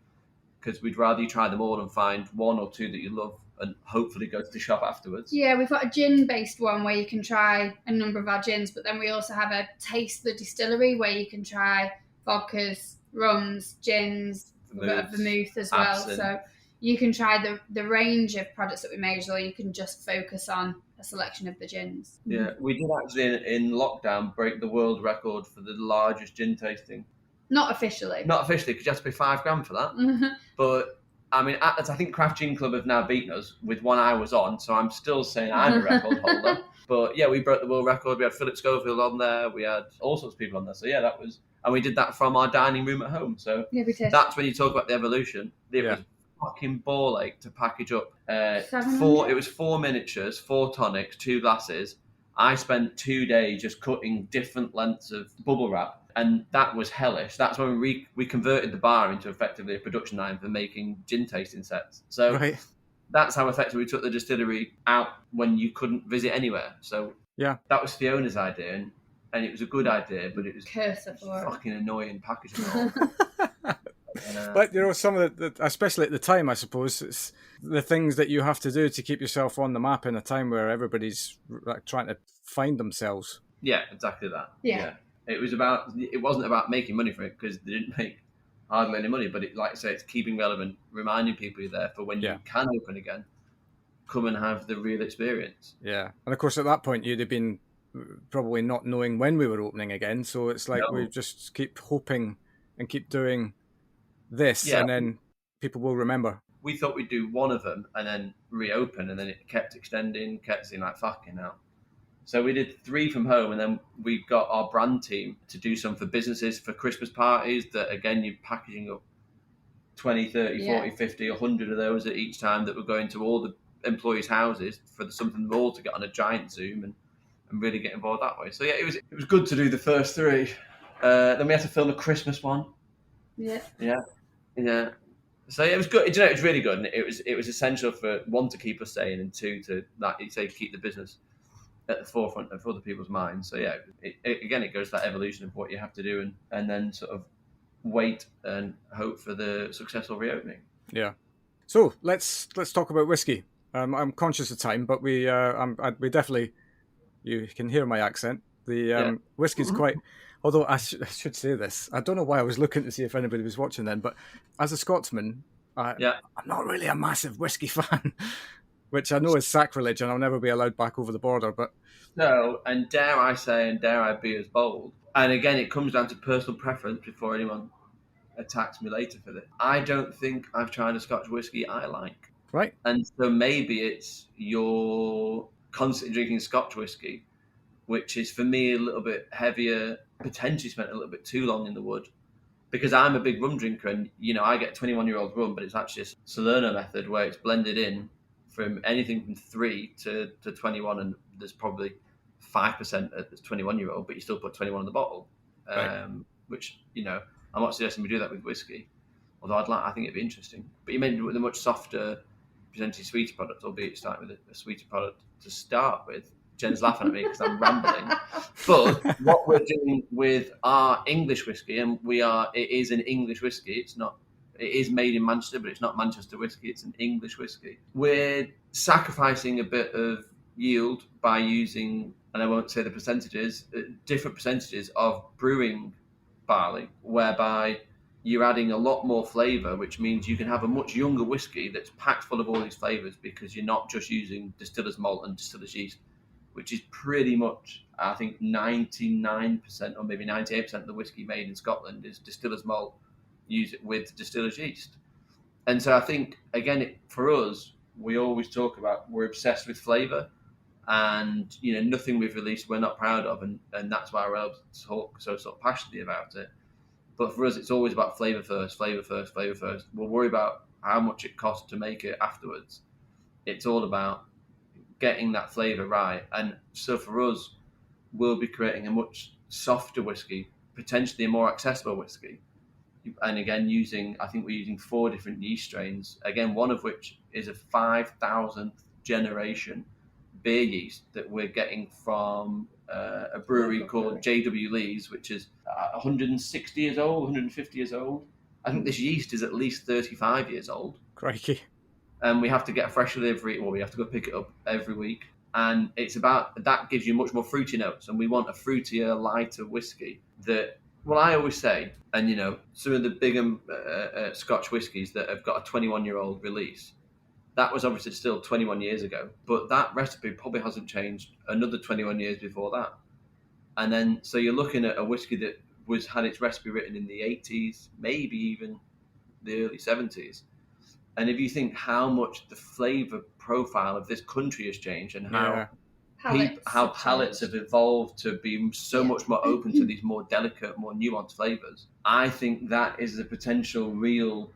C: because we'd rather you try them all and find 1 or 2 that you love and hopefully go to the shop afterwards.
B: Yeah, we've got a gin-based one where you can try a number of our gins, but then we also have a Taste the Distillery where you can try vodkas, rums, gins, vermouth as well.
C: Absinthe.
B: So you can try the range of products that we made, or you can just focus on a selection of the gins.
C: Yeah, we did actually in lockdown break the world record for the largest gin tasting.
B: Not officially,
C: because you have to pay £5,000 for that.
B: Mm-hmm.
C: But I mean, I think Craft Gin Club have now beaten us with one I was on, so I'm still saying I'm a record holder. But yeah, we broke the world record. We had Philip Schofield on there. We had all sorts of people on there. So yeah, that was, and we did that from our dining room at home. So
B: Yeah, we did.
C: that's when you talk about the evolution. It was fucking ball ache to package up. It was 4 miniatures, 4 tonics, 2 glasses. I spent 2 days just cutting different lengths of bubble wrap, and that was hellish. That's when we converted the bar into effectively a production line for making gin tasting sets. So that's how effectively we took the distillery out when you couldn't visit anywhere. So that was Fiona's idea, and it was a good idea, but it was fucking annoying packaging.
A: But some of the, especially at the time, I suppose, it's the things that you have to do to keep yourself on the map in a time where everybody's like trying to find themselves.
C: Yeah, exactly that. Yeah. It wasn't about making money from it, because they didn't make hardly any money, but like I say, it's keeping relevant, reminding people you're there for when you can open again, come and have the real experience. Yeah.
A: And of course, at that point, you'd have been probably not knowing when we were opening again. So it's like we just keep hoping and keep doing this, and then people will remember.
C: We thought we'd do one of them and then reopen, and then it kept extending, kept saying like, fucking hell. So we did 3 from home, and then we got our brand team to do some for businesses, for Christmas parties, that again, you're packaging up 20, 30, 40, 50, 100 of those at each time, that were going to all the employees' houses for something more to get on a giant Zoom and really get involved that way. So yeah, it was good to do the first 3. Then we had to film a Christmas one. Yeah. So it was good. It was really good, and it was essential for 1 to keep us sane, and 2 to, like you say, keep the business at the forefront of other people's minds. So yeah, it goes to that evolution of what you have to do, and then sort of wait and hope for the successful reopening.
A: Yeah. So let's talk about whiskey. I'm conscious of time, but we definitely, you can hear my accent. The whiskey's quite. Although I should say this, I don't know why I was looking to see if anybody was watching then, but as a Scotsman, I'm not really a massive whiskey fan, which I know is sacrilege, and I'll never be allowed back over the border. But
C: no, and dare I say, and dare I be as bold, and again, it comes down to personal preference before anyone attacks me later for this. I don't think I've tried a Scotch whiskey I like.
A: Right.
C: And so maybe it's you're constantly drinking Scotch whiskey, which is for me a little bit heavier, potentially spent a little bit too long in the wood, because I'm a big rum drinker, and I get 21-year-old rum, but it's actually a Salerno method where it's blended in from anything from 3 to 21, and there's probably 5% that's 21-year-old, but you still put 21 in the bottle, which I'm not suggesting we do that with whiskey, although I think it'd be interesting. But you made with a much softer, potentially sweeter product, albeit starting with a sweeter product to start with. Jen's laughing at me because I'm rambling. But what we're doing with our English whiskey, and it is an English whiskey. It is made in Manchester, but it's not Manchester whiskey. It's an English whiskey. We're sacrificing a bit of yield by using, and I won't say the percentages, different percentages of brewing barley, whereby you're adding a lot more flavour, which means you can have a much younger whiskey that's packed full of all these flavours, because you're not just using distiller's malt and distiller's yeast, which is pretty much, I think, 99% or maybe 98% of the whiskey made in Scotland is distiller's malt, use it with distiller's yeast. And so I think, again, for us, we always talk about we're obsessed with flavour, and nothing we've released we're not proud of, and that's why we're able to talk so sort of passionately about it. But for us, it's always about flavour first, flavour first, flavour first. We'll worry about how much it costs to make it afterwards. It's all about getting that flavour right. And so for us, we'll be creating a much softer whiskey, potentially a more accessible whiskey. And again, I think we're using 4 different yeast strains, again, one of which is a 5,000th generation beer yeast that we're getting from a brewery called J.W. Lee's, which is 160 years old, 150 years old. I think this yeast is at least 35 years old.
A: Crikey.
C: And we have to get a fresh delivery, or we have to go pick it up every week. And it's about, that gives you much more fruity notes. And we want a fruitier, lighter whiskey that, well, I always say, and some of the bigger Scotch whiskies that have got a 21-year-old release, that was obviously still 21 years ago, but that recipe probably hasn't changed another 21 years before that. And then, so you're looking at a whiskey that had its recipe written in the 80s, maybe even the early 70s. And if you think how much the flavour profile of this country has changed and how palates have evolved to be so much more open to these more delicate, more nuanced flavours, I think that is a potential real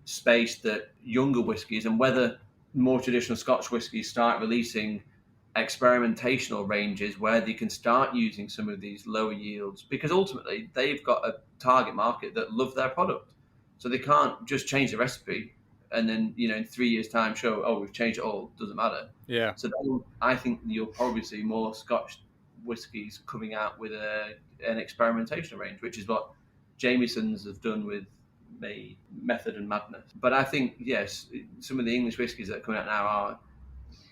C: space that younger whiskies, and whether more traditional Scotch whiskies start releasing experimentational ranges where they can start using some of these lower yields, because ultimately they've got a target market that love their product. So they can't just change the recipe and then, in 3 years' time show, oh, we've changed it all, doesn't matter.
A: Yeah.
C: So then I think you'll probably see more Scotch whiskies coming out with an experimentation range, which is what Jameson's have done with Method and Madness. But I think, yes, some of the English whiskies that are coming out now are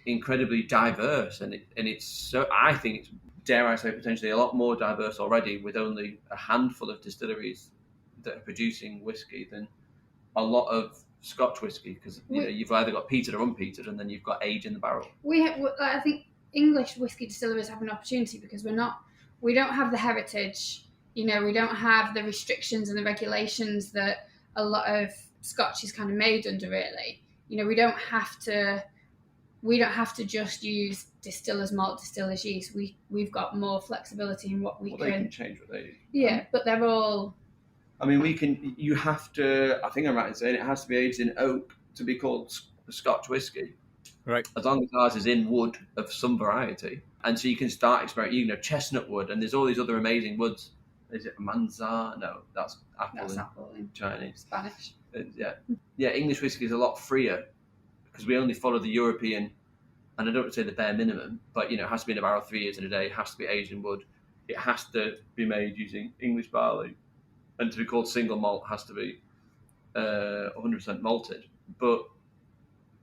C: incredibly diverse, and it's so, I think it's, dare I say, potentially a lot more diverse already, with only a handful of distilleries that are producing whiskey than a lot of Scotch whiskey, because you've either got peated or unpeated, and then you've got age in the barrel.
B: I think English whiskey distilleries have an opportunity because we don't have the heritage, we don't have the restrictions and the regulations that a lot of Scotch is kind of made under. Really, we don't have to just use distillers malt, distillers yeast. We've got more flexibility in what we can.
C: They can change what they do.
B: Yeah, but they're all.
C: I mean, you have to, I think I'm right in saying it has to be aged in oak to be called a Scotch whiskey.
A: Right.
C: As long as ours is in wood of some variety. And so you can start experimenting, chestnut wood, and there's all these other amazing woods. Is it Manzar? No, that's apple.
B: That's apple in
C: Chinese.
B: Spanish.
C: Yeah, English whiskey is a lot freer because we only follow the European, and I don't want to say the bare minimum, but, it has to be in a barrel 3 years in a day, it has to be aged in wood, it has to be made using English barley. And to be called single malt has to be 100% malted. But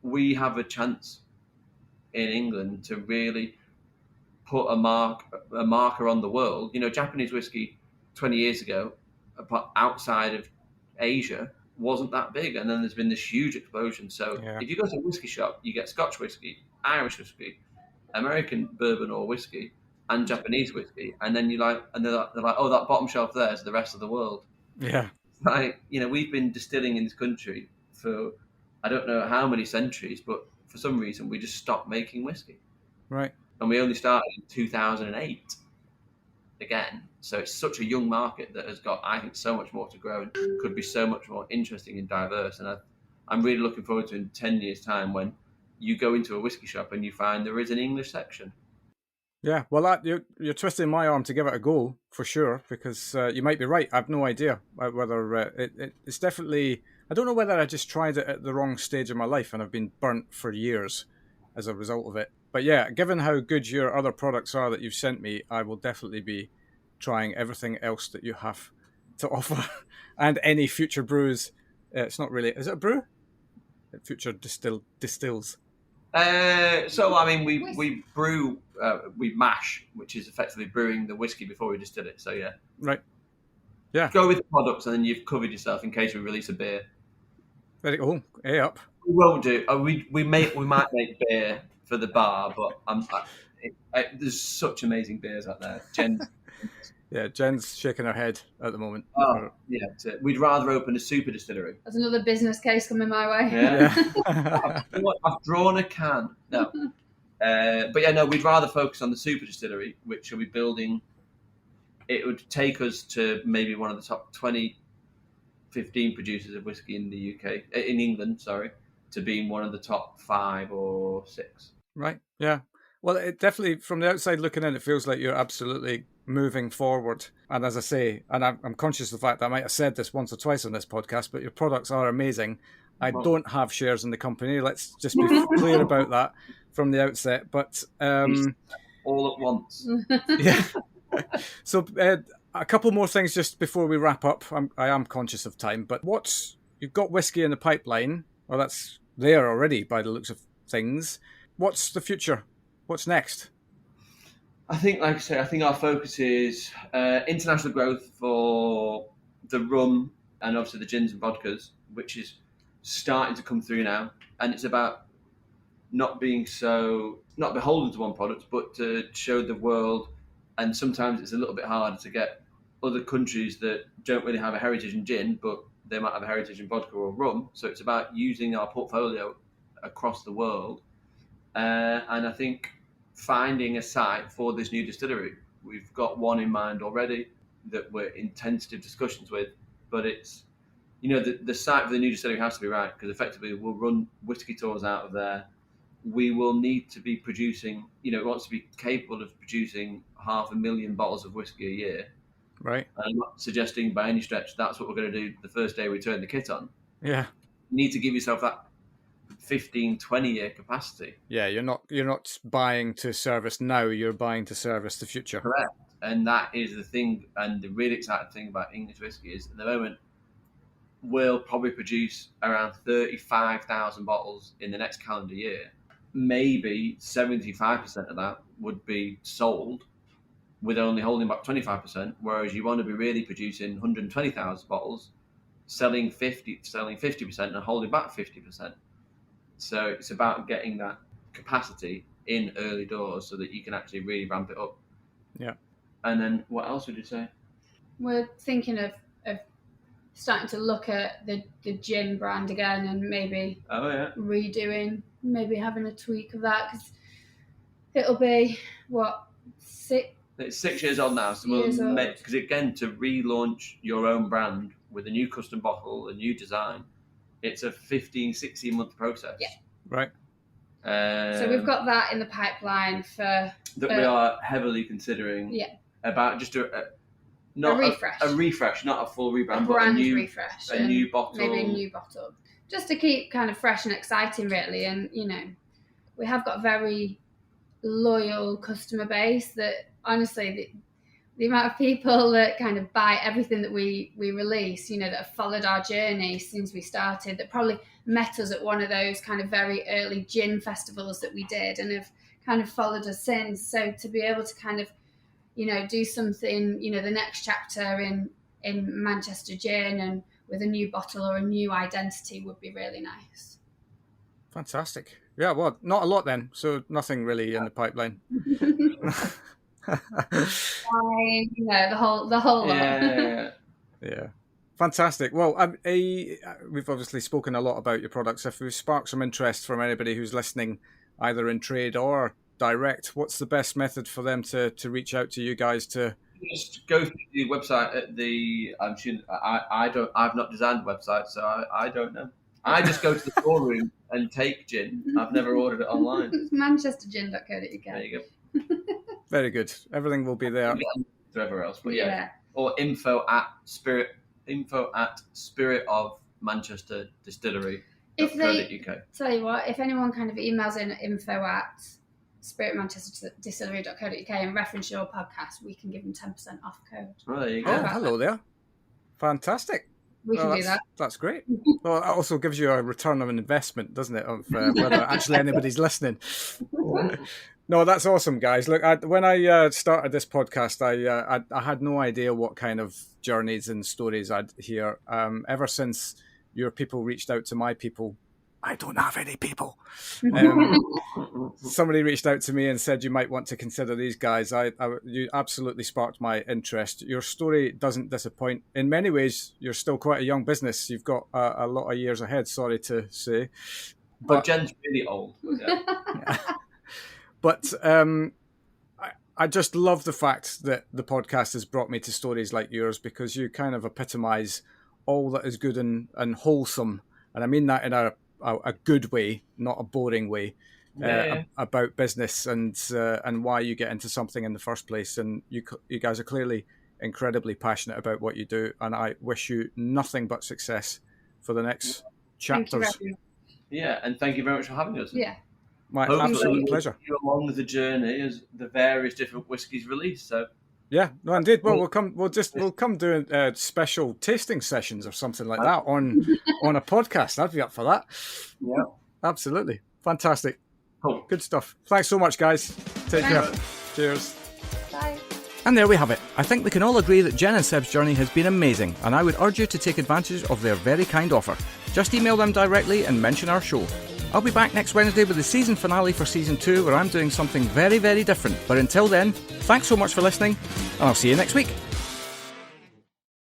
C: we have a chance in England to really put a marker on the world. Japanese whiskey 20 years ago, outside of Asia, wasn't that big. And then there's been this huge explosion. So if you go to a whiskey shop, you get Scotch whiskey, Irish whiskey, American bourbon or whiskey, and Japanese whiskey, and then they're like, oh, that bottom shelf there is the rest of the world.
A: Yeah.
C: We've been distilling in this country for I don't know how many centuries, but for some reason we just stopped making whiskey.
A: Right.
C: And we only started in 2008 again. So it's such a young market that has got, I think, so much more to grow and could be so much more interesting and diverse. And I'm really looking forward to in 10 years' time when you go into a whiskey shop and you find there is an English section.
A: Yeah, well, you're twisting my arm to give it a go, for sure, because you might be right. I have no idea whether it's definitely... I don't know whether I just tried it at the wrong stage of my life and I've been burnt for years as a result of it. But yeah, given how good your other products are that you've sent me, I will definitely be trying everything else that you have to offer. And any future brews. It's not really... Is it a brew? Future distills.
C: We brew, we mash, which is effectively brewing the whiskey before we distill it. So yeah,
A: right, yeah.
C: Go with the products, and then you've covered yourself in case we release a beer.
A: Very cool. A up.
C: We won't do. We might make beer for the bar, but there's such amazing beers out there.
A: Jen's shaking her head at the moment.
C: Oh, yeah. We'd rather open a super distillery.
B: There's another business case coming my way.
C: Yeah. I've drawn a can. No. But yeah, no, we'd rather focus on the super distillery, which will be building. It would take us to maybe one of the top 20, 15 producers of whiskey in the UK, in England, sorry, to being one of the top 5 or 6.
A: Right. Yeah. Well, it definitely, from the outside looking in, it feels like you're absolutely moving forward. And as I say, and I'm conscious of the fact that I might have said this once or twice on this podcast, but your products are amazing. I don't have shares in the company. Let's just be clear about that from the outset. But
C: all at once.
A: Yeah. So a couple more things just before we wrap up. I am conscious of time, but you've got whiskey in the pipeline. Well, that's there already by the looks of things. What's the future? What's next?
C: I think, like I say, our focus is international growth for the rum and obviously the gins and vodkas, which is starting to come through now. And it's about not beholden to one product, but to show the world. And sometimes it's a little bit harder to get other countries that don't really have a heritage in gin, but they might have a heritage in vodka or rum. So it's about using our portfolio across the world. And I think finding a site for this new distillery. We've got one in mind already that we're in tentative discussions with, but it's, the site for the new distillery has to be right, because effectively we'll run whiskey tours out of there. We will need to be producing, it wants to be capable of producing 500,000 bottles of whiskey a year.
A: Right.
C: And I'm not suggesting by any stretch that's what we're going to do the first day we turn the kit on.
A: Yeah.
C: You need to give yourself that 15, 20-year capacity.
A: Yeah, you're not buying to service now, you're buying to service the future.
C: Correct. And that is the thing, and the really exciting thing about English whiskey is at the moment we'll probably produce around 35,000 bottles in the next calendar year. Maybe 75% of that would be sold, with only holding back 25%, whereas you want to be really producing 120,000 bottles, selling 50% and holding back 50%. So it's about getting that capacity in early doors so that you can actually really ramp it up.
A: Yeah.
C: And then what else would you say?
B: We're thinking of starting to look at the gin brand again, and maybe redoing, maybe having a tweak of that, because it'll be,
C: It's 6 years old now, so we'll make, because again, to relaunch your own brand with a new custom bottle, a new design, it's a 15, 16 month process.
B: Yeah.
A: Right.
B: So we've got that in the pipeline for...
C: That we are heavily considering.
B: Yeah.
C: About just a
B: refresh.
C: A refresh, not a full rebrand,
B: but
C: a new
B: refresh.
C: A new bottle.
B: Maybe a new bottle. Just to keep kind of fresh and exciting, really. And, we have got a very loyal customer base that, honestly, the amount of people that kind of buy everything that we release, that have followed our journey since we started, that probably met us at one of those kind of very early gin festivals that we did and have kind of followed us since. So to be able to kind of, do something, the next chapter in Manchester Gin and with a new bottle or a new identity would be really nice. Fantastic.
A: Yeah, well, not a lot then, so nothing really in the pipeline.
B: The whole lot.
A: Yeah. Fantastic. Well, we've obviously spoken a lot about your products. If we've sparked some interest from anybody who's listening, either in trade or direct, what's the best method for them to reach out to you guys to?
C: Just go to the website at the. I've not designed the website, so I don't know. I just go to the storeroom and take gin. I've never ordered it online.
B: It's manchestergin.co.uk.
C: There you go.
A: Very good. Everything will be there.
C: To everywhere else, but yeah. Or info at Spirit of Manchester Distillery.
B: Tell you what, if anyone kind of emails in info at spiritmanchesterdistillery.co.uk and reference your podcast, we can give them 10% off code.
C: Oh, there you go.
A: Oh, hello there. Fantastic.
B: We can do that.
A: That's great. Well, it also gives you a return on investment, doesn't it, of whether actually anybody's listening. No, that's awesome, guys. Look, when I started this podcast, I had no idea what kind of journeys and stories I'd hear. Ever since your people reached out to my people, I don't have any people. Somebody reached out to me and said you might want to consider these guys. You absolutely sparked my interest. Your story doesn't disappoint. In many ways, you're still quite a young business. You've got a lot of years ahead, sorry to say.
C: But Jen's really old. Yeah.
A: But I just love the fact that the podcast has brought me to stories like yours, because you kind of epitomise all that is good and wholesome. And I mean that in a good way, not a boring way, about business and why you get into something in the first place. And you guys are clearly incredibly passionate about what you do. And I wish you nothing but success for the next chapters.
C: Yeah, and thank you very much for having us.
B: Yeah.
A: My absolute pleasure.
C: Along the journey as the various different whiskies released. So
A: yeah, no, indeed. Well, we'll come doing special tasting sessions or something like that on a podcast. I'd be up for that.
C: Yeah,
A: absolutely, fantastic.
C: Cool,
A: good stuff. Thanks so much, guys. Take care. Cheers.
B: Bye.
A: And there we have it. I think we can all agree that Jen and Seb's journey has been amazing, and I would urge you to take advantage of their very kind offer. Just email them directly and mention our show. I'll be back next Wednesday with the season finale for Season 2, where I'm doing something very, very different. But until then, thanks so much for listening, and I'll see you next week.